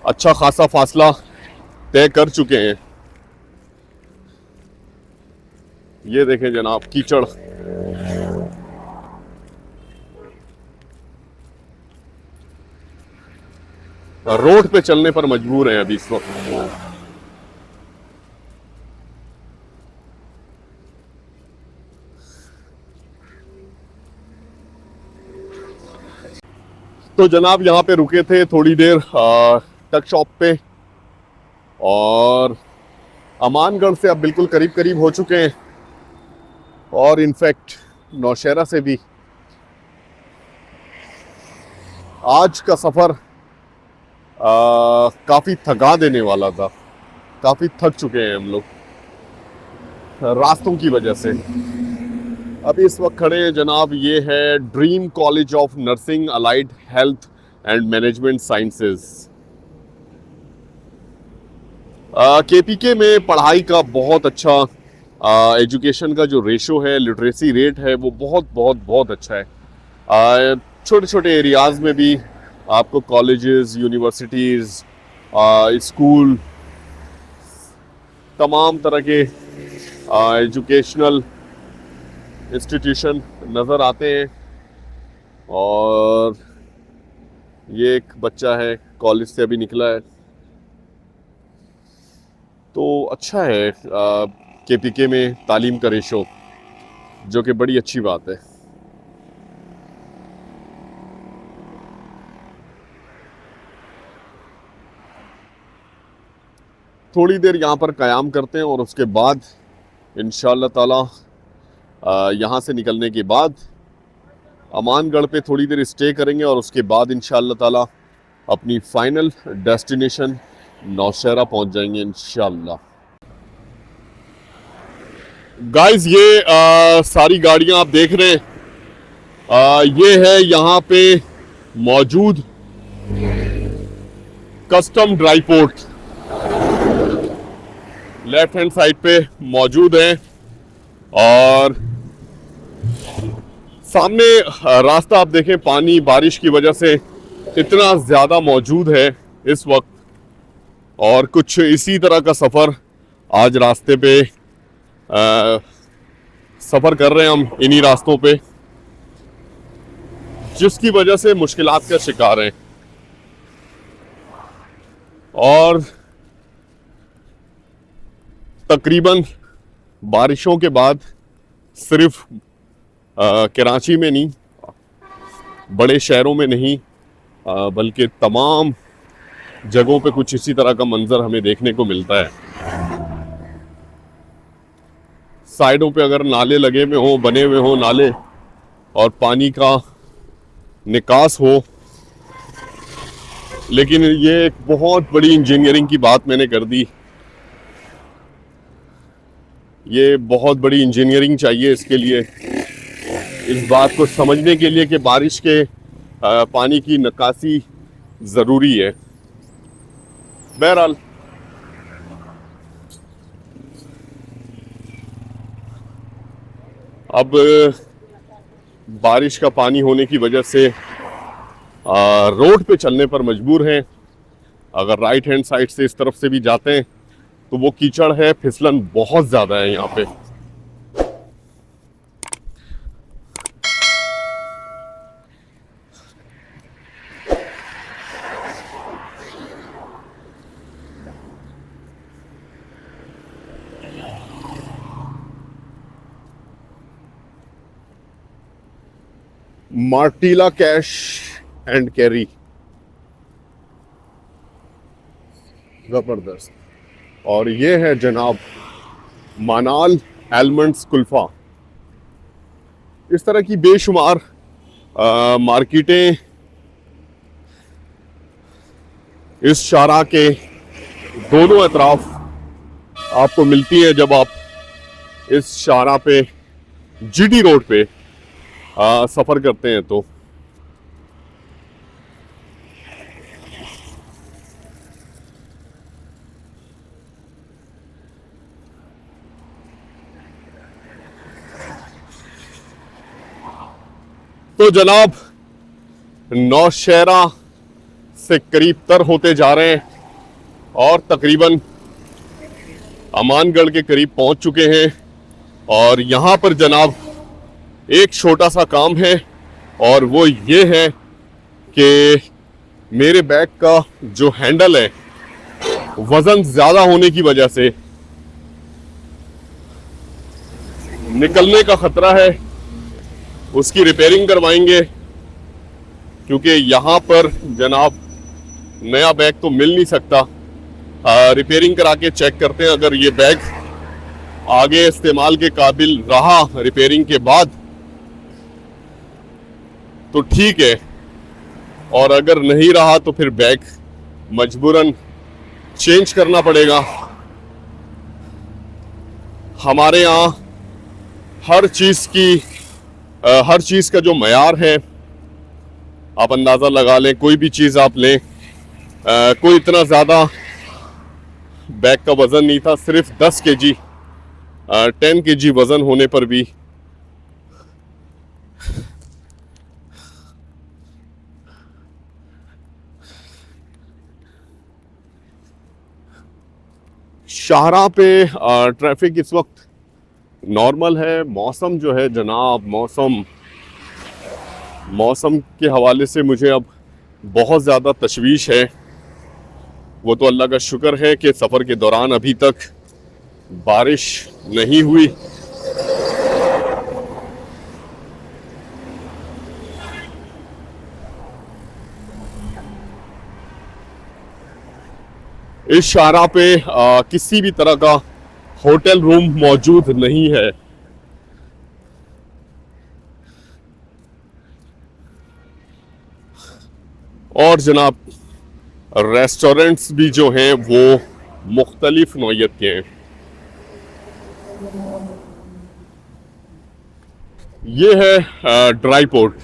अच्छा खासा फासला तय कर चुके हैं। ये देखें जनाब कीचड़, रोड पे चलने पर मजबूर हैं अभी इस वक्त। तो जनाब यहाँ पे रुके थे थोड़ी देर टक शॉप पे और अमानगढ़ से अब बिल्कुल करीब करीब हो चुके हैं और इनफैक्ट नौशहरा से भी। आज का सफ़र काफ़ी थका देने वाला था, काफ़ी थक चुके हैं हम लोग रास्तों की वजह से। अभी इस वक्त खड़े हैं जनाब, ये है dream college of nursing allied health and management sciences. KPK में पढ़ाई का बहुत अच्छा एजुकेशन का जो रेशो है, लिटरेसी रेट है, वो बहुत बहुत बहुत अच्छा है। छोटे छोटे एरियाज़ में भी आपको कॉलेजेस, यूनिवर्सिटीज़, स्कूल, तमाम तरह के एजुकेशनल इंस्टीट्यूशन नज़र आते हैं। और ये एक बच्चा है कॉलेज से अभी निकला है, तो अच्छा है केपीके में तालीम का रेशो, जो कि बड़ी अच्छी बात है। थोड़ी देर यहाँ पर क़याम करते हैं और उसके बाद इंशाअल्लाह ताला यहाँ से निकलने के बाद अमानगढ़ पे थोड़ी देर स्टे करेंगे और उसके बाद इंशाअल्लाह ताला अपनी फाइनल डेस्टिनेशन नौशहरा पहुँच जाएंगे इंशाअल्लाह। गाइस ये सारी गाड़ियाँ आप देख रहे हैं, ये है यहाँ पे मौजूद custom dry port, left hand side पे मौजूद है। और सामने रास्ता आप देखें, पानी बारिश की वजह से इतना ज़्यादा मौजूद है इस वक्त, और कुछ इसी तरह का सफ़र आज रास्ते पे सफ़र कर रहे हैं हम इन्हीं रास्तों पे, जिसकी वजह से मुश्किलात का शिकार हैं। और तकरीबन बारिशों के बाद सिर्फ कराची में नहीं, बड़े शहरों में नहीं, बल्कि तमाम जगहों पे कुछ इसी तरह का मंजर हमें देखने को मिलता है। साइडों पे अगर नाले लगे हुए हों, बने हुए हों नाले, और पानी का निकास हो, लेकिन ये एक बहुत बड़ी इंजीनियरिंग की बात मैंने कर दी। ये बहुत बड़ी इंजीनियरिंग चाहिए इसके लिए, इस बात को समझने के लिए कि बारिश के पानी की निकासी ज़रूरी है। बहरहाल अब बारिश का पानी होने की वजह से रोड पे चलने पर मजबूर हैं। अगर राइट हैंड साइड से इस तरफ से भी जाते हैं तो वो कीचड़ है, फिसलन बहुत ज़्यादा है यहाँ पे। मार्टिला कैश एंड कैरी, जबरदस्त। और ये है जनाब मानाल आलमंड्स कुल्फा। इस तरह की बेशुमार मार्केटें इस शाहराह के दोनों अतराफ आपको मिलती हैं जब आप इस शाहराह पे जीटी रोड पे सफ़र करते हैं। तो जनाब नौशहरा से करीब तर होते जा रहे हैं और तकरीबन अमानगढ़ के करीब पहुंच चुके हैं। और यहाँ पर जनाब एक छोटा सा काम है और वो ये है कि मेरे बैग का जो हैंडल है वज़न ज़्यादा होने की वजह से निकलने का ख़तरा है। उसकी रिपेयरिंग करवाएंगे क्योंकि यहाँ पर जनाब नया बैग तो मिल नहीं सकता। रिपेयरिंग करा के चेक करते हैं, अगर ये बैग आगे इस्तेमाल के काबिल रहा रिपेयरिंग के बाद तो ठीक है, और अगर नहीं रहा तो फिर बैग मजबूरन चेंज करना पड़ेगा। हमारे यहाँ हर चीज़ का जो मयार है आप अंदाज़ा लगा लें। कोई भी चीज़ आप लें, कोई इतना ज़्यादा बैग का वज़न नहीं था, सिर्फ 10 kg 10 kg वज़न होने पर भी शाहराह पे ट्रैफिक इस वक्त नॉर्मल है। मौसम जो है जनाब, मौसम के हवाले से मुझे अब बहुत ज़्यादा तशवीश है। वो तो अल्लाह का शुक्र है कि सफ़र के दौरान अभी तक बारिश नहीं हुई। इस शाहराह पे किसी भी तरह का होटल रूम मौजूद नहीं है। और जनाब रेस्टोरेंट्स भी जो हैं वो मुख्तलिफ नौइयत के हैं। ये है ड्राई पोर्ट।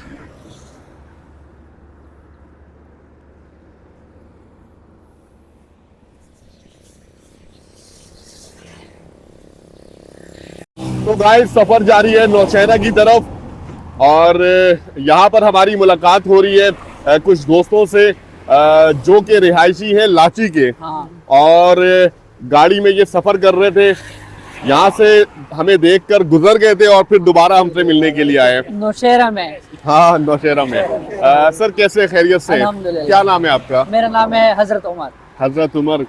तो गाइस सफर जारी है नौशहरा की तरफ और यहाँ पर हमारी मुलाकात हो रही है कुछ दोस्तों से जो कि रिहायशी हैं लाची के। हाँ। और गाड़ी में ये सफर कर रहे थे, यहाँ से हमें देखकर गुजर गए थे और फिर दोबारा हमसे मिलने के लिए आए नौशहरा में। हाँ नौशहरा में। सर कैसे, खैरियत से? क्या नाम है आपका? मेरा नाम है हजरत उमर। हजरत उमर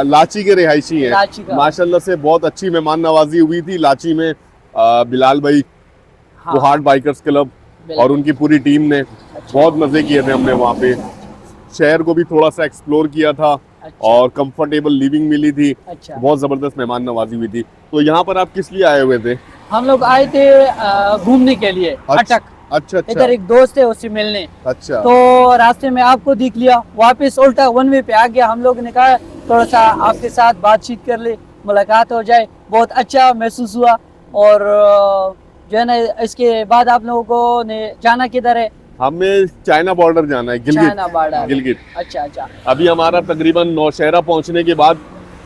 लाची के रिहायशी हैं। माशाल्लाह से बहुत अच्छी मेहमान नवाजी हुई थी लाची में। बिलाल भाई कुहाट बाइकर्स क्लब और उनकी पूरी टीम ने बहुत मजे किए थे। हमने वहाँ पे शहर को भी थोड़ा सा एक्सप्लोर किया था। अच्छा। और कंफर्टेबल लिविंग मिली थी। अच्छा। बहुत जबरदस्त मेहमान नवाजी हुई थी। तो यहाँ पर आप किस लिए आए हुए थे? हम लोग आए थे घूमने के लिए। अटक। अच्छा। इधर एक दोस्त है उससे मिलने। अच्छा। तो रास्ते में आपको दिख लिया, वापस उल्टा वन वे पे आ गया। हम लोग ने कहा थोड़ा सा आपके साथ बातचीत कर ले, मुलाकात हो जाए। बहुत अच्छा महसूस हुआ। और जो है ना इसके बाद आप लोगों को ने जाना किधर है? हमें चाइना बॉर्डर जाना है, गिलगित। अच्छा। अभी हमारा तकरीबन नौशहरा पहुंचने के बाद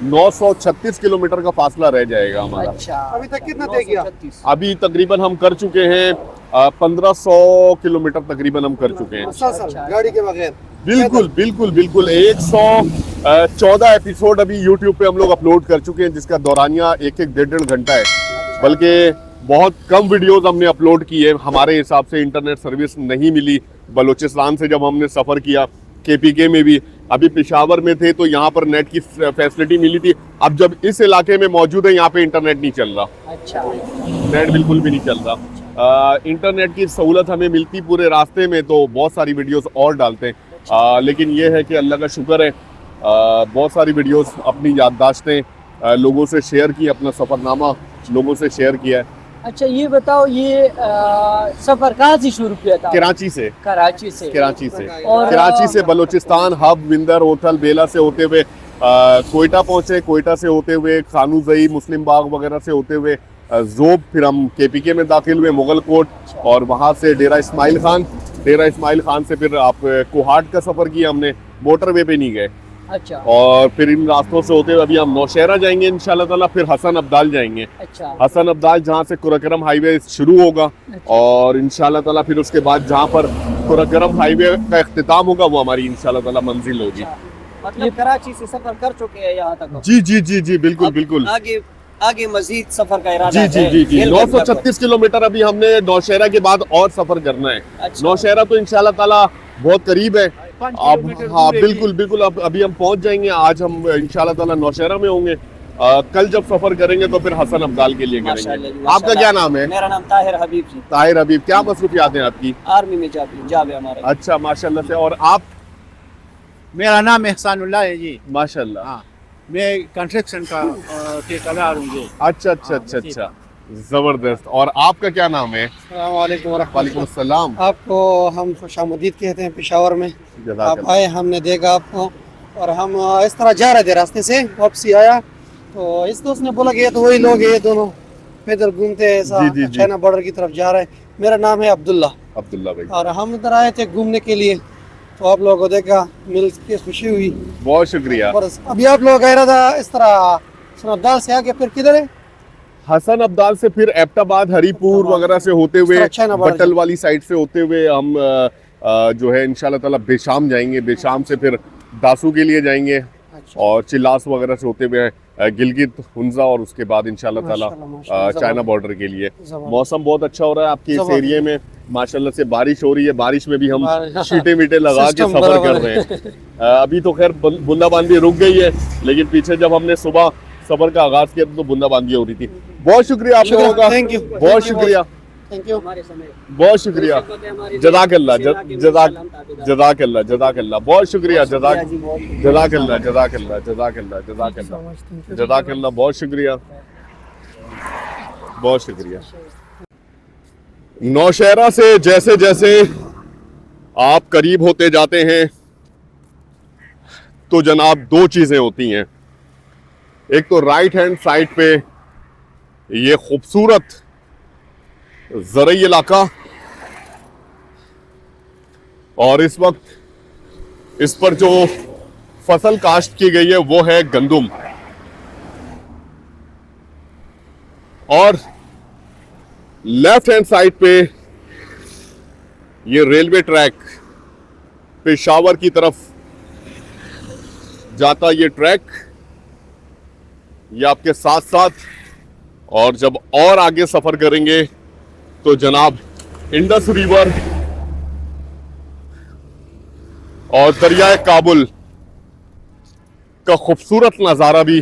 936 किलोमीटर का फासला रह जाएगा हमारा। अच्छा। अभी तक कितना तय किया? अभी तकरीबन हम कर चुके हैं 1500 किलोमीटर तकरीबन हम कर चुके हैं। अच्छा। गाड़ी के बगैर? बिल्कुल 114 एपिसोड अभी YouTube पे हम लोग अपलोड कर चुके हैं, जिसका दौरानिया 1-1 घंटा है। बल्कि बहुत कम वीडियोस हमने अपलोड किए। हमारे हिसाब से इंटरनेट सर्विस नहीं मिली बलूचिस्तान से जब हमने सफ़र किया। KPK में भी, अभी पेशावर में थे तो यहाँ पर नेट की फैसिलिटी मिली थी। अब जब इस इलाके में मौजूद है यहाँ पे इंटरनेट नहीं चल रहा। अच्छा। नेट बिल्कुल भी नहीं चल रहा। इंटरनेट की सहूलत हमें मिलती पूरे रास्ते में तो बहुत सारी वीडियोस और डालते हैं, लेकिन ये है कि अल्लाह का शुक्र है, बहुत सारी वीडियोस अपनी याददाश्तें लोगों से शेयर की, अपना सफ़रनामा लोगों से शेयर किया है। अच्छा ये बताओ, ये सफर कहाँ से शुरू किया था? कराची से। कराची से। कराची से। और कराची से बलूचिस्तान हब, विंदर होटल, बेला से होते हुए कोयटा पहुंचे, कोयटा से होते हुए खानूजई, मुस्लिम बाग वगैरह से होते हुए जोब, फिर हम केपीके में दाखिल हुए, मुगल कोट, और वहां से डेरा इस्माइल खान, डेरा इस्माइल खान से फिर आप कोहाट का सफर किया हमने, मोटरवे पे नहीं गए। अच्छा। और फिर इन रास्तों से होते हुए अभी हम नौशहरा जाएंगे इंशाल्लाह ताला, फिर हसन अब्दाल जाएंगे। अच्छा। हसन अब्दाल जहाँ से कुरकरम हाईवे शुरू होगा, और इंशाल्लाह ताला फिर उसके बाद जहाँ पर कुरकरम हाईवे का इख्तिताम होगा वो हमारी इंशाल्लाह ताला मंजिल होगी। मतलब कराची से सफर कर चुके हैं यहाँ तक? जी जी जी जी, बिल्कुल बिल्कुल। आगे मजीद सफर का इरादा जी जी जी जी 936 किलोमीटर अभी हमने नौशहरा के बाद और सफर करना है। अच्छा। नौशहरा तो इंशाल्लाह ताला बहुत करीब है अब। हाँ बिल्कुल बिल्कुल, अब अभी हम पहुंच जाएंगे। आज हम इंशाल्लाह ताला नौशहरा में होंगे, कल जब सफर करेंगे तो फिर हसन अब्दाल के लिए करेंगे। आपका क्या नाम है? मेरा नाम ताहिर हबीब जी। ताहिर हबीब, क्या मसरूफियात हैं आपकी? आर्मी में जाब है हमारा। अच्छा माशाल्लाह से। और आप? मेरा नाम एहसानुल्लाह है जी। माशाल्लाह। हाँ, मैं कंस्ट्रक्शन का ठेकेदार हूँ जी। अच्छा अच्छा अच्छा अच्छा, जबरदस्त। और आपका क्या नाम है? वालेकुम अस्सलाम। आपको हम खुशामदीद कहते हैं पेशावर में। आप आए, हमने देखा आपको, और हम इस तरह जा रहे थे रास्ते से, वापसी आया तो इस दोस्त ने बोला कि ये तो वही लोग हैं, ये दोनों पैदल घूमते हैं ऐसा चाइना बॉर्डर की तरफ जा रहे हैं। मेरा नाम है अब्दुल्ला भाई। और हम इधर आए थे घूमने के लिए, तो आप लोगों को देखा, मिल के खुशी हुई, बहुत शुक्रिया। और अभी आप लोग कह रहा था इस तरह अब्दाल से आगे फिर किधर है? हसन अब्दाल से फिर एबटाबाद, हरीपुर वगैरह से होते हुए, बटल वाली साइड से होते हुए हम जो है इंशाल्लाह ताला बेशाम जाएंगे। बेशाम से फिर दासू के लिए जाएंगे, और चिल्लास वगैरह से होते हुए गिलगित, हुंजा, और उसके बाद इंशाल्लाह ताला चाइना बॉर्डर के लिए। मौसम बहुत अच्छा हो रहा है आपके इस एरिया में माशाल्लाह से, बारिश हो रही है। बारिश में भी हम शीटे मीटे लगा के सफर कर रहे हैं। अभी तो खैर बूंदाबांदी रुक गई है, लेकिन पीछे जब हमने सुबह सफर का आगाज किया तो बूंदाबांदी हो रही थी। बहुत शुक्रिया आप लोगों का, बहुत शुक्रिया, बहुत शुक्रिया। जज़ाकल्लाह जज़ाकल्लाह जज़ाकल्लाह, बहुत शुक्रिया। जज़ाकल्लाह जज़ाकल्लाह जज़ाकल्लाह जज़ाकल्लाह जज़ाकल्लाह, बहुत शुक्रिया, बहुत शुक्रिया। नौशहरा से जैसे जैसे आप करीब होते जाते हैं तो जनाब दो चीजें होती हैं। एक तो राइट हैंड साइड पे ये खूबसूरत ज़रई इलाका, और इस वक्त इस पर जो फसल काश्त की गई है वो है गंदुम, और लेफ्ट हैंड साइड पे ये रेलवे ट्रैक पेशावर की तरफ जाता ये ट्रैक, ये आपके साथ साथ, और जब और आगे सफर करेंगे तो जनाब इंडस रिवर और दरियाए काबुल का खूबसूरत नज़ारा भी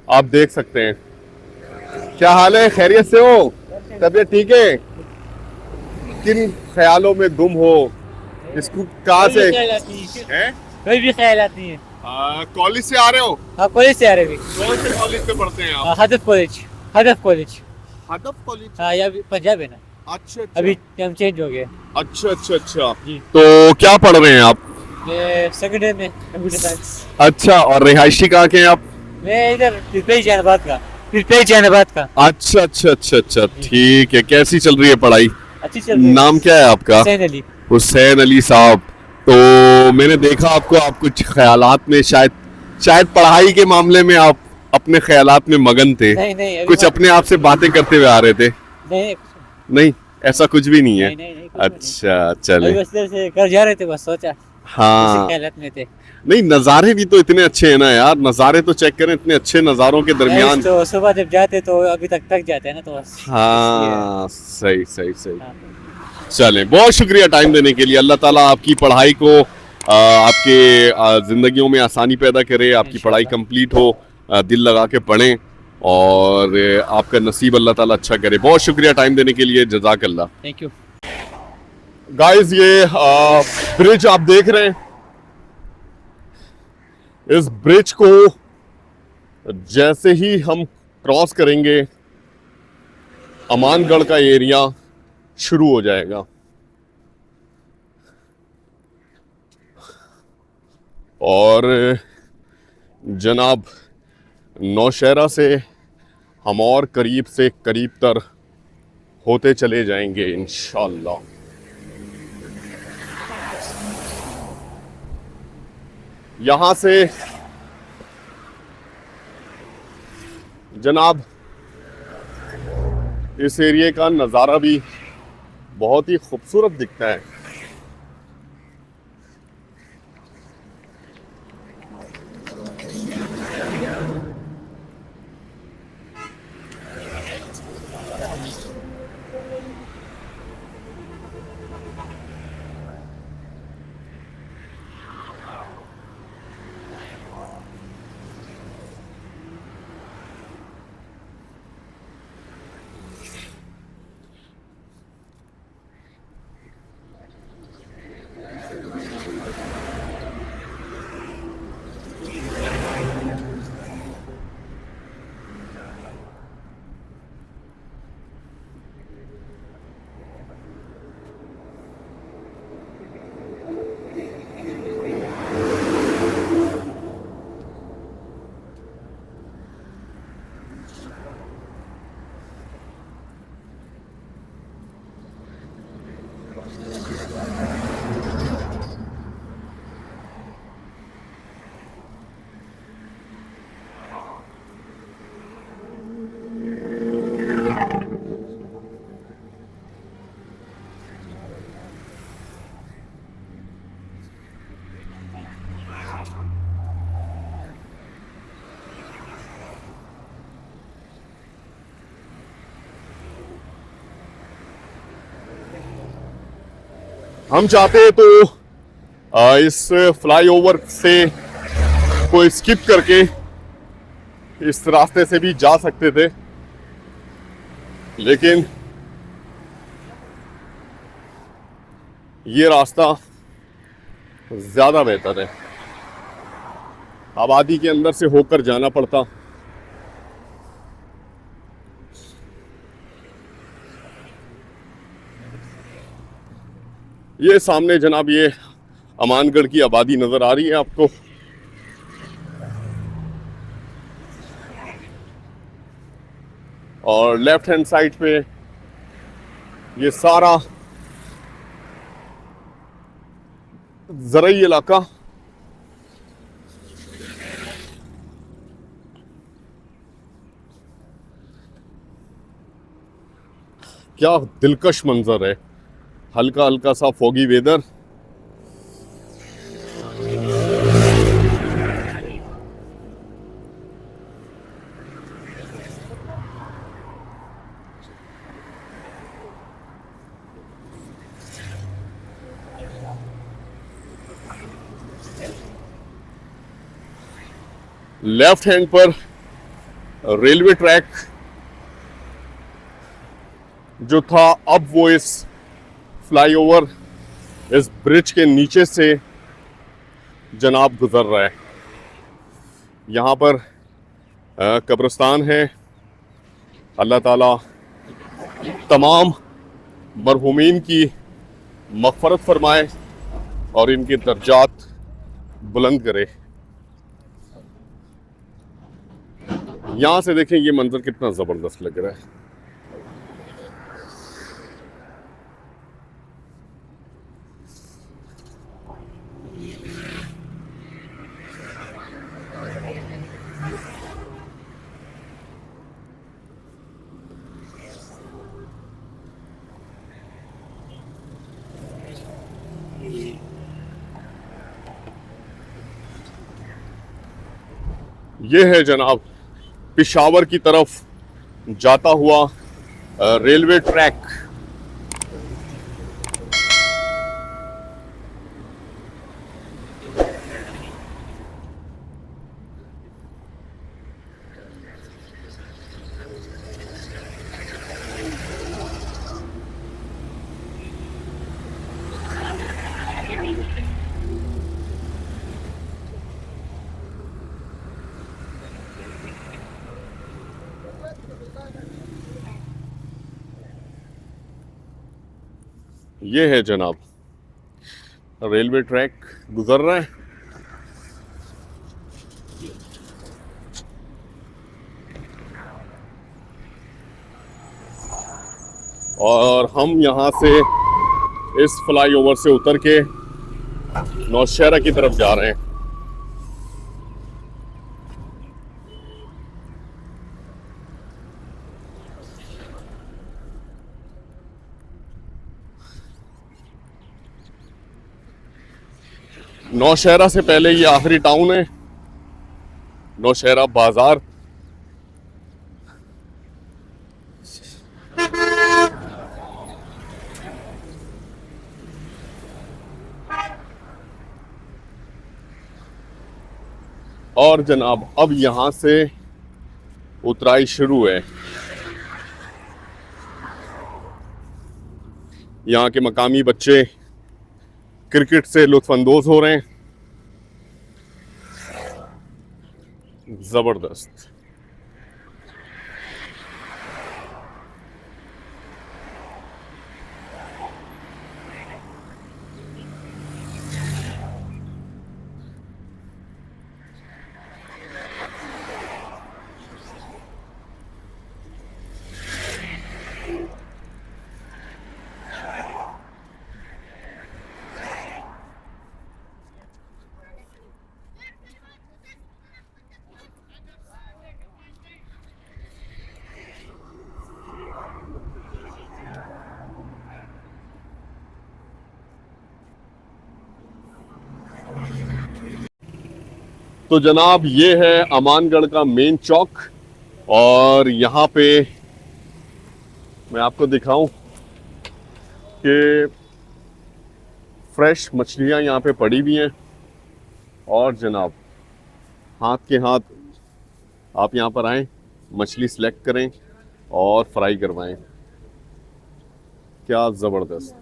आप देख सकते हैं। क्या हाल है? खैरियत से हो? तबीयत ठीक है? किन ख्यालों में गुम हो? इसको कहाँ से हैं? कोई भी ख्याल नहीं है। कॉलेज से आ रहे हो? हाँ कॉलेज से आ रहे हैं। कौन से कॉलेज में पढ़ते हैं आप? हदफ कॉलेज। हदफ कॉलेज। हदफ कॉलेज? हाँ, ये पंजाब है ना। अच्छा, अभी हम चेंज हो गए। अच्छा अच्छा अच्छा। तो क्या पढ़ रहे हैं आप? मैं सेकंड ईयर में कंप्यूटर साइंस। अच्छा, और रिहायशी कहाँ के हैं आप? मैं इधर जहानाबाद का। जहानाबाद का। अच्छा अच्छा अच्छा अच्छा, ठीक है। कैसी चल रही है पढ़ाई? अच्छी चल रही है। नाम क्या है आपका? हुसैन अली साहब। तो मैंने देखा आपको, आप कुछ ख्यालात में शायद पढ़ाई के मामले में आप अपने ख्यालात में मगन थे। नहीं, कुछ अपने आप से बातें करते हुए आ रहे थे। नहीं, ऐसा कुछ भी नहीं है। नहीं, अच्छा चले, कर जा रहे थे, बस सोचा। हाँ, ख्यालात में थे। नहीं, नज़ारे भी तो इतने अच्छे हैं ना यार। नज़ारे तो चेक करें, इतने अच्छे नज़ारों के दरमियान। तो सुबह जब जाते तो अभी तक थक जाते हैं ना, तो हाँ सही सही सही। चलें, बहुत शुक्रिया टाइम देने के लिए। अल्लाह ताला आपकी पढ़ाई को आपके ज़िंदगियों में आसानी पैदा करे, आपकी पढ़ाई कंप्लीट हो, दिल लगा के पढ़ें, और आपका नसीब अल्लाह ताला अच्छा करे। बहुत शुक्रिया टाइम देने के लिए, जज़ाकल्लाह। Thank you. गाइस ये ब्रिज आप देख रहे हैं, इस ब्रिज को जैसे ही हम क्रॉस करेंगे अमानगढ़ का एरिया शुरू हो जाएगा। और जनाब नौशहरा से हम और करीब से करीब तर होते चले जाएंगे इंशाअल्लाह। यहाँ से जनाब इस एरिया का नज़ारा भी बहुत ही खूबसूरत दिखता है। हम चाहते तो इस फ्लाईओवर से को स्किप करके इस रास्ते से भी जा सकते थे, लेकिन ये रास्ता ज्यादा बेहतर है। आबादी के अंदर से होकर जाना पड़ता। ये सामने जनाब ये अमानगढ़ की आबादी नजर आ रही है आपको। और लेफ्ट हैंड साइड पे ये सारा ज़राई इलाका। क्या दिलकश मंजर है, हल्का हल्का सा फॉगी वेदर। लेफ्ट हैंड पर रेलवे ट्रैक जो था, अब वो इस फ्लाईओवर, इस ब्रिज के नीचे से जनाब गुजर रहा है। यहाँ पर कब्रिस्तान है। अल्लाह ताला तमाम मरहूमीन की मग़फ़रत फरमाए और इनके दर्जात बुलंद करे। यहाँ से देखें ये मंजर कितना ज़बरदस्त लग रहा है। ये है जनाब पेशावर की तरफ जाता हुआ रेलवे ट्रैक। ये है जनाब रेलवे ट्रैक गुजर रहा है। और हम यहाँ से इस फ्लाईओवर से उतर के नौशहरा की तरफ जा रहे हैं। नौशहरा से पहले ये आखिरी टाउन है, नौशहरा बाजार। और जनाब अब यहाँ से उतराई शुरू है। यहाँ के मकामी बच्चे क्रिकेट से लुत्फानंदोज हो रहे हैं। जबरदस्त। तो जनाब ये है अमानगढ़ का मेन चौक और यहाँ पे मैं आपको दिखाऊं कि फ्रेश मछलियाँ यहाँ पे पड़ी हुई हैं और जनाब हाथ के हाथ आप यहाँ पर आएं, मछली सेलेक्ट करें और फ्राई करवाएं। क्या ज़बरदस्त।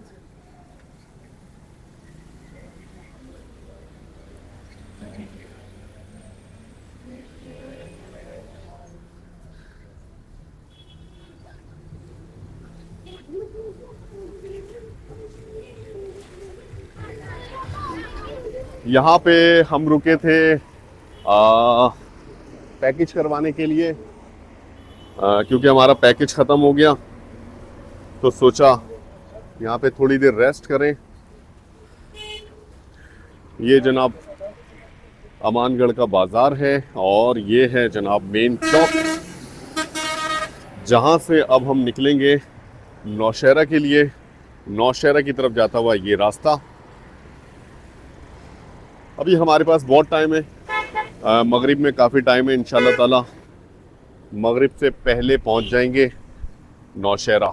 यहाँ पे हम रुके थे पैकेज करवाने के लिए, क्योंकि हमारा पैकेज ख़त्म हो गया तो सोचा यहाँ पे थोड़ी देर रेस्ट करें। ये जनाब अमानगढ़ का बाज़ार है और ये है जनाब मेन चौक, जहाँ से अब हम निकलेंगे नौशहरा के लिए। नौशहरा की तरफ जाता हुआ ये रास्ता। अभी हमारे पास बहुत टाइम है, मगरिब में काफ़ी टाइम है। इंशाल्लाह ताला मगरिब से पहले पहुंच जाएंगे नौशहरा।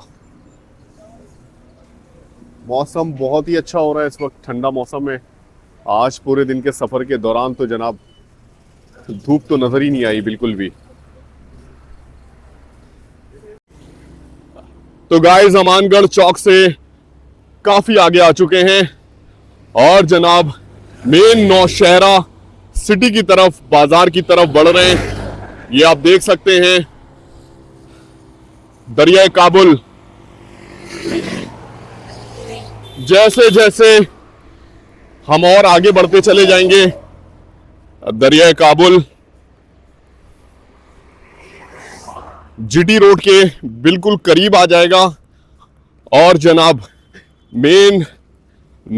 मौसम बहुत ही अच्छा हो रहा है इस वक्त, ठंडा मौसम है। आज पूरे दिन के सफ़र के दौरान तो जनाब धूप तो नज़र ही नहीं आई बिल्कुल भी। तो गाइस अमानगढ़ चौक से काफ़ी आगे आ चुके हैं और जनाब मेन नौशहरा सिटी की तरफ, बाजार की तरफ बढ़ रहे हैं। ये आप देख सकते हैं दरिया काबुल। जैसे जैसे हम और आगे बढ़ते चले जाएंगे दरिया काबुल जीटी रोड के बिल्कुल करीब आ जाएगा और जनाब मेन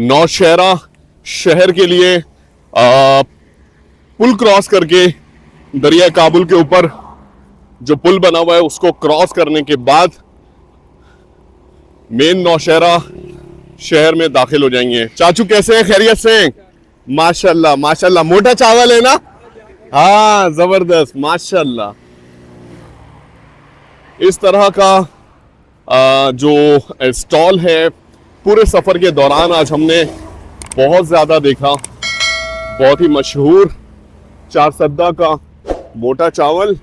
नौशहरा शहर के लिए पुल क्रॉस करके दरिया काबुल के ऊपर जो पुल बना हुआ है उसको क्रॉस करने के बाद मेन नौशहरा शहर में दाखिल हो जाएंगे। चाचू कैसे हैं? खैरियत से? माशाल्लाह माशाल्लाह। मोटा चावल है ना? हाँ जबरदस्त माशाल्लाह। इस तरह का जो स्टॉल है पूरे सफर के दौरान आज हमने बहुत ज्यादा देखा। बहुत ही मशहूर चारसद्दा का मोटा चावल।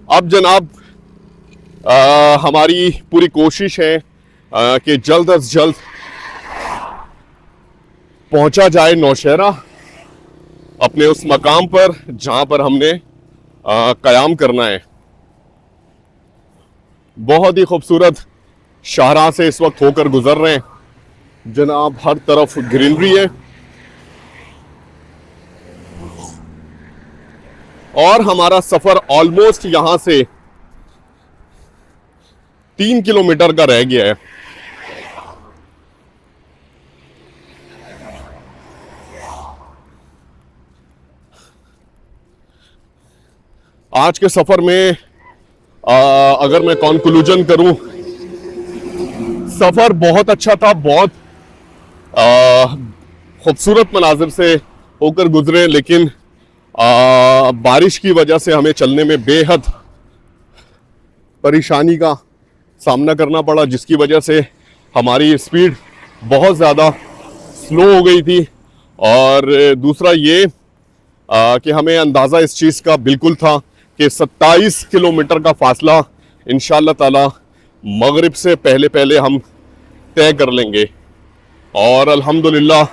अब जनाब हमारी पूरी कोशिश है कि जल्द अज जल्द पहुंचा जाए नौशहरा, अपने उस मकाम पर जहां पर हमने कयाम करना है। बहुत ही खूबसूरत शाहराह से इस वक्त होकर गुजर रहे हैं जनाब। हर तरफ ग्रीनरी है और हमारा सफर ऑलमोस्ट यहां से 3 किलोमीटर का रह गया है। आज के सफर में अगर मैं कंक्लूजन करूं, सफर बहुत अच्छा था, बहुत खूबसूरत मनाजिर से होकर गुजरे, लेकिन बारिश की वजह से हमें चलने में बेहद परेशानी का सामना करना पड़ा, जिसकी वजह से हमारी स्पीड बहुत ज़्यादा स्लो हो गई थी। और दूसरा ये कि हमें अंदाज़ा इस चीज़ का बिल्कुल था कि 27 किलोमीटर का फासला इंशाअल्लाह ताला मगरिब से पहले पहले हम तय कर लेंगे। और अल्हम्दुलिल्लाह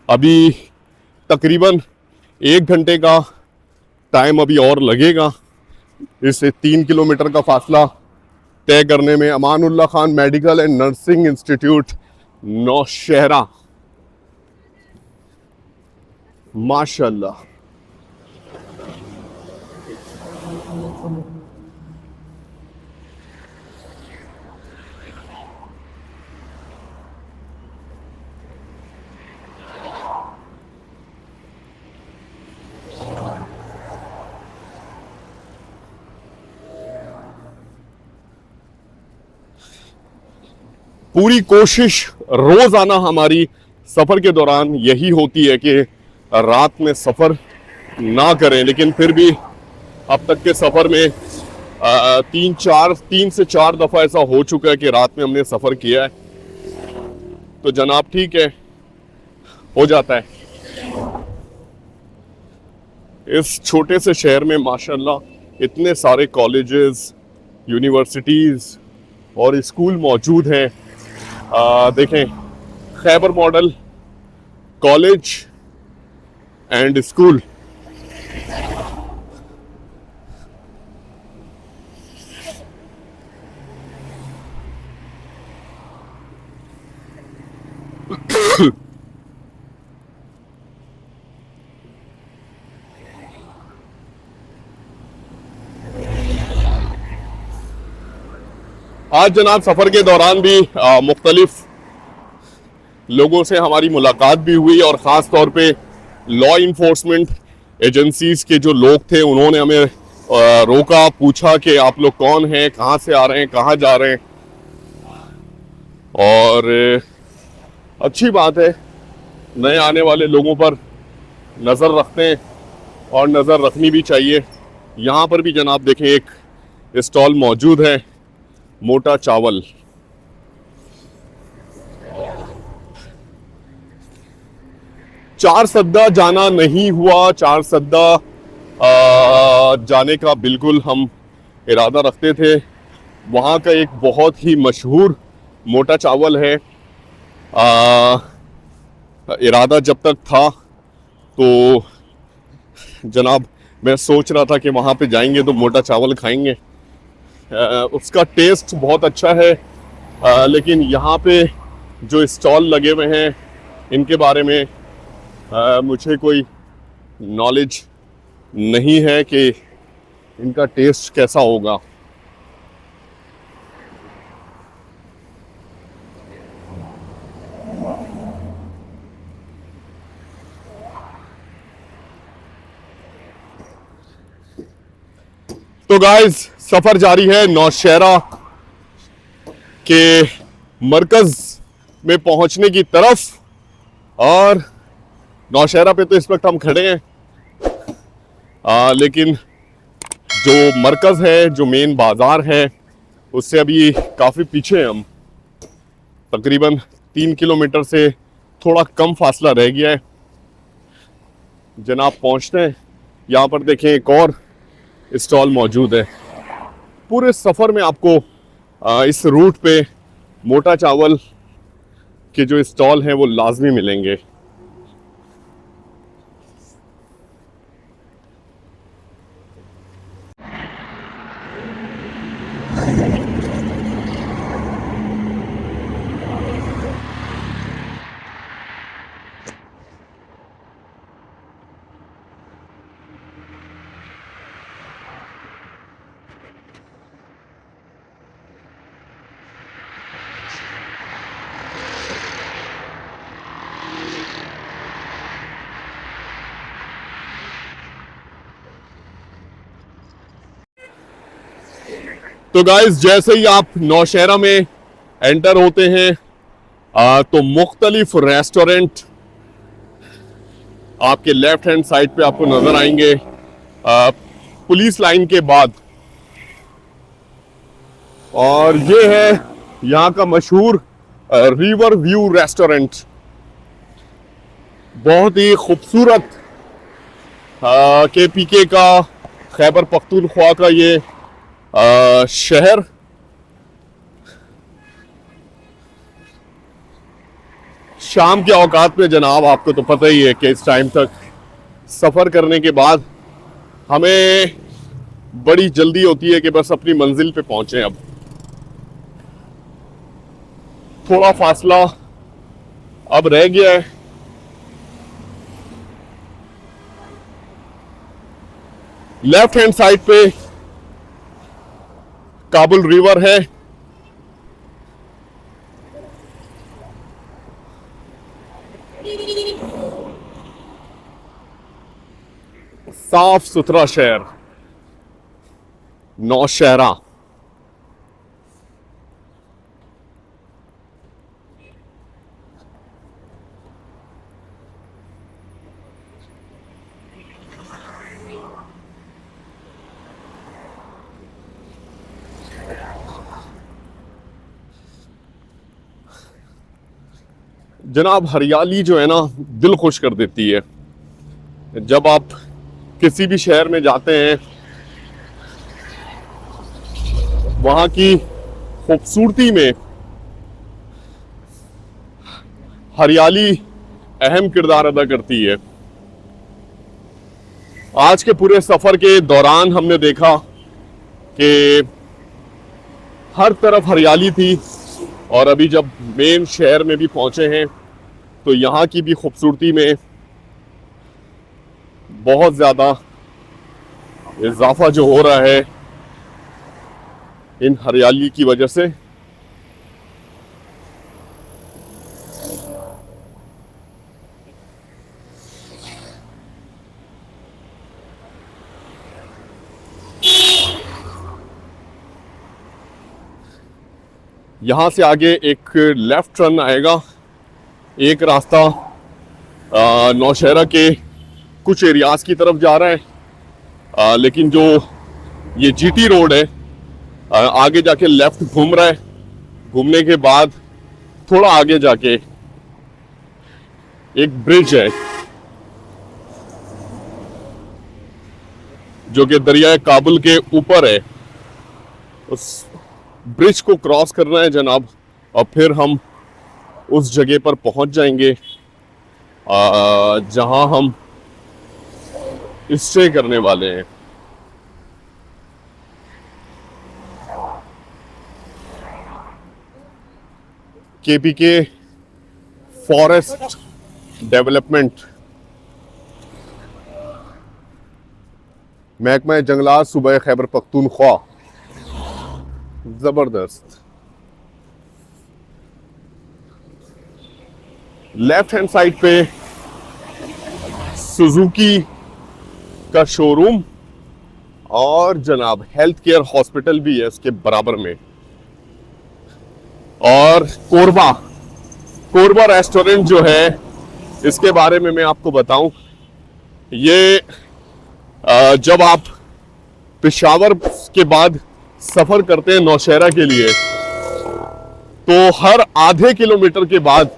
अभी तकरीबन 1 घंटे का टाइम अभी और लगेगा इस 3 किलोमीटर का फासला तय करने में। Amanullah Khan medical and nursing institute Nowshera, माशाल्लाह। पूरी कोशिश रोजाना हमारी सफर के दौरान यही होती है कि रात में सफर ना करें, लेकिन फिर भी अब तक के सफर में 3 से 4 दफा ऐसा हो चुका है कि रात में हमने सफर किया है। तो जनाब ठीक है, हो जाता है। इस छोटे से शहर में माशाल्लाह इतने सारे कॉलेजेस, यूनिवर्सिटीज और स्कूल मौजूद हैं। देखें, Khyber model college and school, आज जनाब सफ़र के दौरान भी मुख्तलिफ लोगों से हमारी मुलाकात भी हुई और ख़ास तौर पे लॉ इन्फोर्समेंट एजेंसीज़ के जो लोग थे उन्होंने हमें रोका, पूछा कि आप लोग कौन हैं, कहाँ से आ रहे हैं, कहाँ जा रहे हैं। और अच्छी बात है, नए आने वाले लोगों पर नज़र रखते हैं और नज़र रखनी भी चाहिए। यहाँ पर भी जनाब देखें एक स्टॉल मौजूद है, मोटा चावल। चार सद्दा जाना नहीं हुआ, चार सद्दा जाने का बिल्कुल हम इरादा रखते थे। वहाँ का एक बहुत ही मशहूर मोटा चावल है। इरादा जब तक था तो जनाब मैं सोच रहा था कि वहाँ पे जाएंगे तो मोटा चावल खाएंगे। उसका टेस्ट बहुत अच्छा है, लेकिन यहाँ पे जो स्टॉल लगे हुए हैं इनके बारे में मुझे कोई नॉलेज नहीं है कि इनका टेस्ट कैसा होगा। तो गाइस सफर जारी है नौशहरा के मरकज में पहुंचने की तरफ, और नौशहरा पे तो इस वक्त हम खड़े हैं, लेकिन जो मरकज है, जो मेन बाजार है, उससे अभी काफ़ी पीछे हैं हम। तकरीबन 3 किलोमीटर से थोड़ा कम फासला रह गया है। जनाब पहुंचते हैं। यहाँ पर देखें एक और स्टॉल मौजूद है। पूरे सफ़र में आपको इस रूट पे मोटा चावल के जो स्टॉल हैं वो लाजमी मिलेंगे। तो गाइस जैसे ही आप नौशहरा में एंटर होते हैं तो मुख्तलिफ रेस्टोरेंट आपके लेफ्ट हैंड साइड पे आपको नजर आएंगे पुलिस लाइन के बाद। और ये है यहाँ का मशहूर रिवर व्यू रेस्टोरेंट। बहुत ही खूबसूरत KPK का खैबर पख्तूनख्वा का ये शहर। शाम के औकात में जनाब आपको तो पता ही है कि इस टाइम तक सफ़र करने के बाद हमें बड़ी जल्दी होती है कि बस अपनी मंजिल पे पहुंचे। अब थोड़ा फासला अब रह गया है। लेफ्ट हैंड साइड पे काबुल रिवर है। साफ सुथरा शहर नौशहरा। जनाब हरियाली जो है ना दिल खुश कर देती है। जब आप किसी भी शहर में जाते हैं वहां की खूबसूरती में हरियाली अहम किरदार अदा करती है। आज के पूरे सफर के दौरान हमने देखा कि हर तरफ हरियाली थी और अभी जब मेन शहर में भी पहुंचे हैं तो यहाँ की भी खूबसूरती में बहुत ज़्यादा इजाफा जो हो रहा है इन हरियाली की वजह से। यहाँ से आगे एक लेफ्ट टर्न आएगा। एक रास्ता नौशहरा के कुछ एरियाज की तरफ जा रहा है लेकिन जो ये GT रोड है आगे जाके लेफ्ट घूम रहा है। घूमने के बाद थोड़ा आगे जाके एक ब्रिज है जो कि दरियाए काबुल के ऊपर है। उस ब्रिज को क्रॉस करना है जनाब और फिर हम उस जगह पर पहुंच जाएंगे जहां हम स्टे करने वाले हैं। KPK फॉरेस्ट डेवलपमेंट महकमा जंगलात सूबा खैबर पख्तूनख्वा। जबरदस्त। लेफ्ट हैंड साइड पे सुजुकी का शोरूम और जनाब हेल्थ केयर हॉस्पिटल भी है उसके बराबर में। और कोरबा रेस्टोरेंट जो है इसके बारे में मैं आपको बताऊं, ये जब आप पेशावर के बाद सफर करते हैं नौशहरा के लिए तो हर आधे किलोमीटर के बाद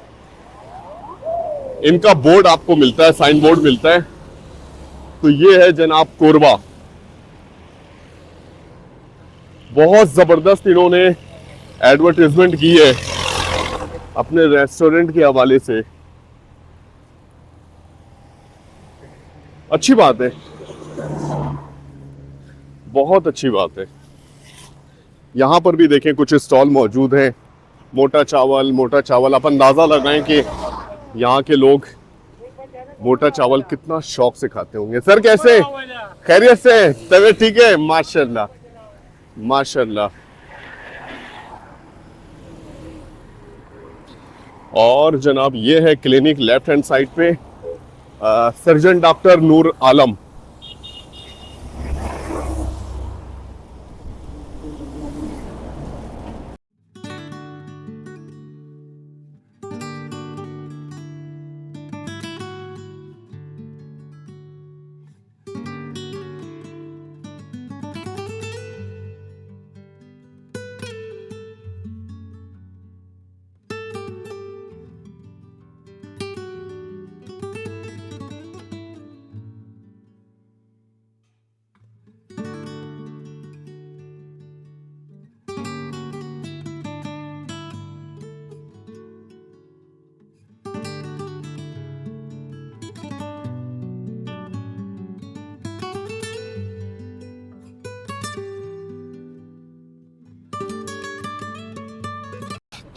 इनका बोर्ड आपको मिलता है, साइन बोर्ड मिलता है। तो ये है जनाब कोरबा। बहुत जबरदस्त इन्होंने एडवर्टाइजमेंट की है अपने रेस्टोरेंट के हवाले से। अच्छी बात है, बहुत अच्छी बात है। यहां पर भी देखें कुछ स्टॉल मौजूद हैं। मोटा चावल आप अंदाजा लगाएं कि यहाँ के लोग मोटा चावल कितना शौक से खाते होंगे। सर कैसे, खैरियत से? तबीयत ठीक है? माशाल्लाह माशाल्लाह। और जनाब ये है क्लिनिक लेफ्ट हैंड साइड पे, सर्जन डॉक्टर नूर आलम।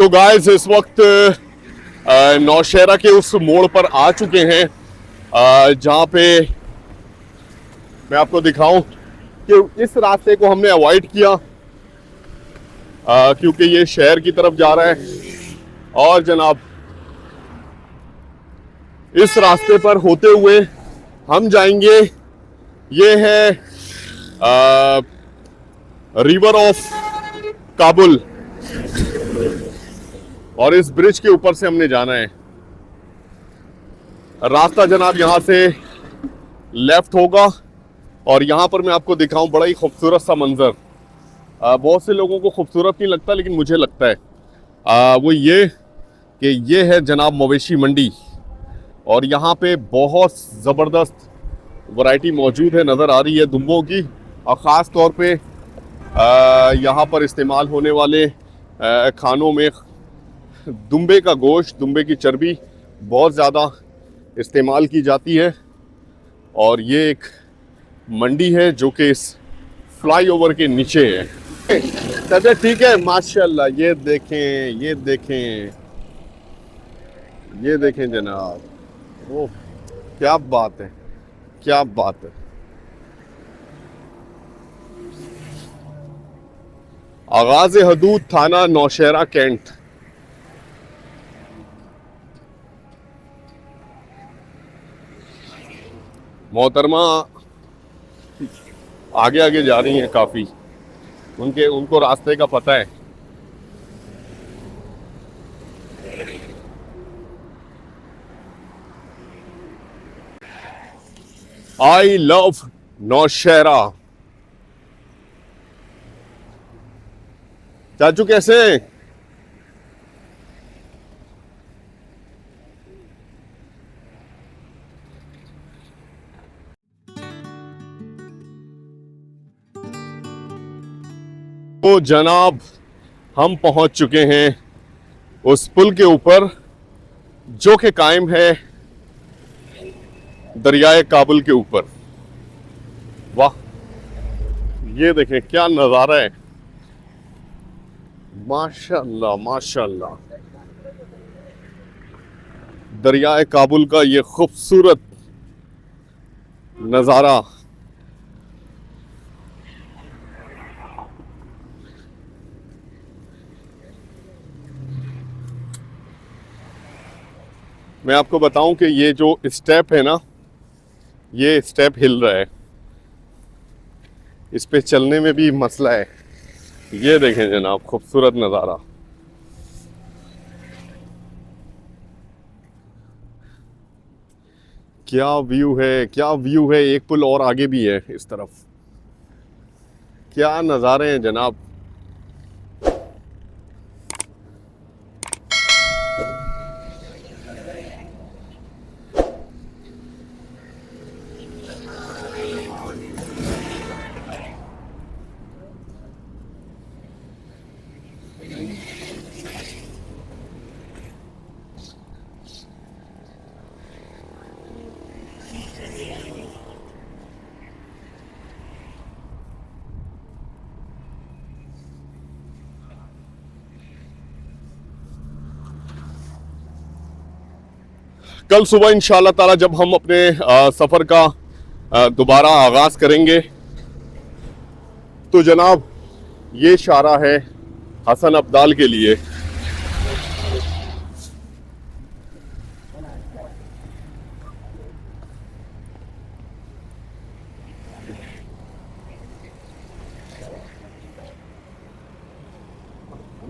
तो गाइस इस वक्त नौशहरा के उस मोड़ पर आ चुके हैं जहां पे मैं आपको दिखाऊं कि इस रास्ते को हमने अवॉइड किया क्योंकि ये शहर की तरफ जा रहा है और जनाब इस रास्ते पर होते हुए हम जाएंगे, ये है रिवर ऑफ काबुल और इस ब्रिज के ऊपर से हमने जाना है। रास्ता जनाब यहां से लेफ्ट होगा और यहां पर मैं आपको दिखाऊं बड़ा ही खूबसूरत सा मंजर। बहुत से लोगों को खूबसूरत नहीं लगता लेकिन मुझे लगता है वो ये कि ये है जनाब मवेशी मंडी और यहाँ पे बहुत ज़बरदस्त वैरायटी मौजूद है, नज़र आ रही है दुम्बों की और ख़ास तौर पे यहाँ पर इस्तेमाल होने वाले खानों में दुम्बे का गोश्त, दुम्बे की चर्बी बहुत ज़्यादा इस्तेमाल की जाती है। और ये एक मंडी है जो कि इस फ्लाईओवर के नीचे है। चलिए ठीक है, माशाल्लाह। ये देखें, ये देखें, ये देखें जनाब, ओह क्या बात है, क्या बात है। आगाज हदूद थाना नौशहरा कैंट। मोहतरमा आगे आगे जा रही हैं काफी, उनको रास्ते का पता है। I love Nowshera. चाचू कैसे हैं? तो जनाब हम पहुंच चुके हैं उस पुल के ऊपर जो कि कायम है दरियाए काबुल के ऊपर। वाह, ये देखें क्या नज़ारा है, माशाल्लाह माशाल्लाह। दरियाए काबुल का ये खूबसूरत नज़ारा। मैं आपको बताऊं कि ये जो स्टेप है ना, ये स्टेप हिल रहा है, इस पे चलने में भी मसला है। ये देखें जनाब, खूबसूरत नज़ारा। क्या व्यू है, क्या व्यू है। एक पुल और आगे भी है इस तरफ। क्या नज़ारे हैं जनाब। कल सुबह इंशाअल्लाह ताला जब हम अपने सफ़र का दोबारा आगाज़ करेंगे तो जनाब ये इशारा है हसन अब्दाल के लिए।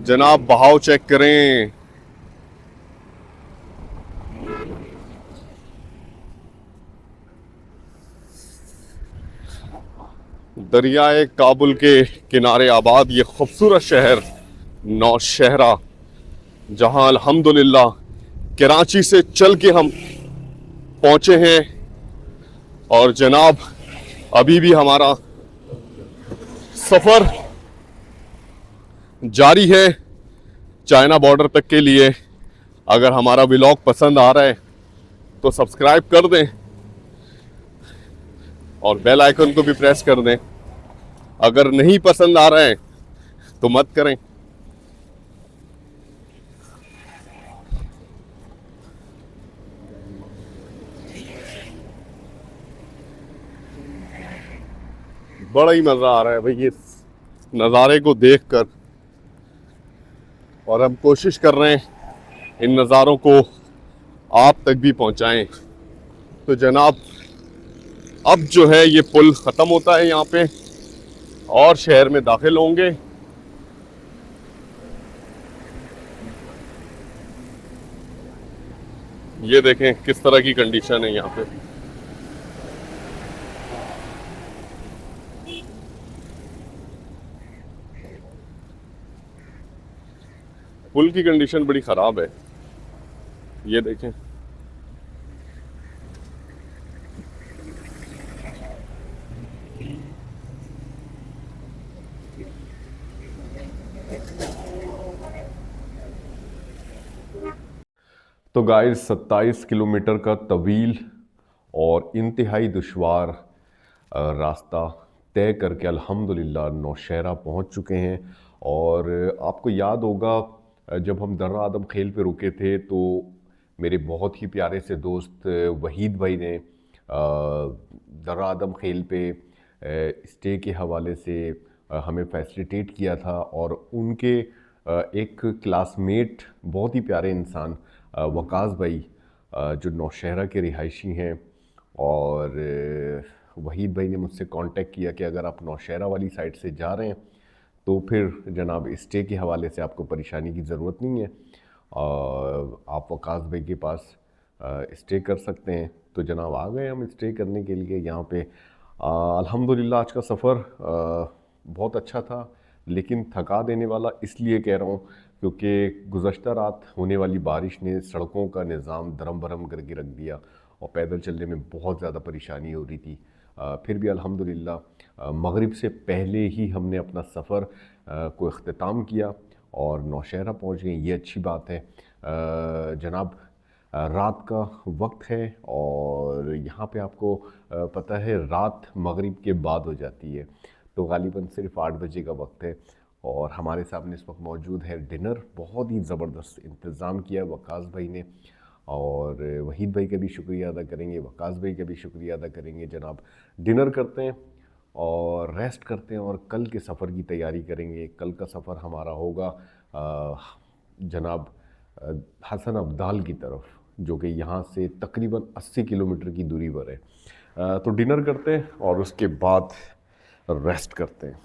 जनाब बहाव चेक करें। दरियाए काबुल के किनारे आबाद ये खूबसूरत शहर नौशहरा, जहां अल्हम्दुलिल्लाह कराची से चल के हम पहुंचे हैं और जनाब अभी भी हमारा सफ़र जारी है चाइना बॉर्डर तक के लिए। अगर हमारा व्लॉग पसंद आ रहा है तो सब्सक्राइब कर दें और बेल आइकन को भी प्रेस कर दें। अगर नहीं पसंद आ रहा है तो मत करें। बड़ा ही मज़ा आ रहा है भाई ये नज़ारे को देखकर, और हम कोशिश कर रहे हैं इन नज़ारों को आप तक भी पहुंचाएं। तो जनाब अब जो है ये पुल ख़त्म होता है यहाँ पे और शहर में दाखिल होंगे। ये देखें किस तरह की कंडीशन है यहाँ पे। पुल की कंडीशन बड़ी ख़राब है, ये देखें। तो गाइस 27 किलोमीटर का तवील और इंतहाई दुश्वार रास्ता तय करके अल्हम्दुलिल्लाह नौशहरा पहुंच चुके हैं। और आपको याद होगा जब हम दर्रा आदम खेल पे रुके थे तो मेरे बहुत ही प्यारे से दोस्त वहीद भाई ने दर्रा आदम खेल पे स्टे के हवाले से हमें फैसिलिटेट किया था। और उनके एक क्लासमेट बहुत ही प्यारे इंसान वकास भाई जो नौशहरा के रिहायशी हैं, और वहीद भाई ने मुझसे कांटेक्ट किया कि अगर आप नौशहरा वाली साइड से जा रहे हैं तो फिर जनाब स्टे के हवाले से आपको परेशानी की ज़रूरत नहीं है, आप वकास भाई के पास स्टे कर सकते हैं। तो जनाब आ गए हम स्टे करने के लिए यहाँ पे। अल्हम्दुलिल्लाह आज का सफ़र बहुत अच्छा था, लेकिन थका देने वाला इसलिए कह रहा हूँ क्योंकि गुज़श्ता रात होने वाली बारिश ने सड़कों का निज़ाम दरम बरम करके रख दिया और पैदल चलने में बहुत ज़्यादा परेशानी हो रही थी। फिर भी अल्हम्दुलिल्लाह मगरिब से पहले ही हमने अपना सफ़र को इख्तिताम किया और नौशहरा पहुँच गए, ये अच्छी बात है। जनाब रात का वक्त है और यहाँ पे आपको पता है रात मगरिब के बाद हो जाती है, तो गालिबन सिर्फ 8 बजे का वक्त है। और हमारे सामने इस वक्त मौजूद है डिनर, बहुत ही ज़बरदस्त इंतज़ाम किया वकास भाई ने, और वहीद भाई का भी शुक्रिया अदा करेंगे, वकास भाई का भी शुक्रिया अदा करेंगे। जनाब डिनर करते हैं और रेस्ट करते हैं और कल के सफ़र की तैयारी करेंगे। कल का सफ़र हमारा होगा जनाब हसन अब्दाल की तरफ, जो कि यहाँ से तकरीबन 80 किलोमीटर की दूरी पर है। तो डिनर करते हैं और उसके बाद रेस्ट करते हैं।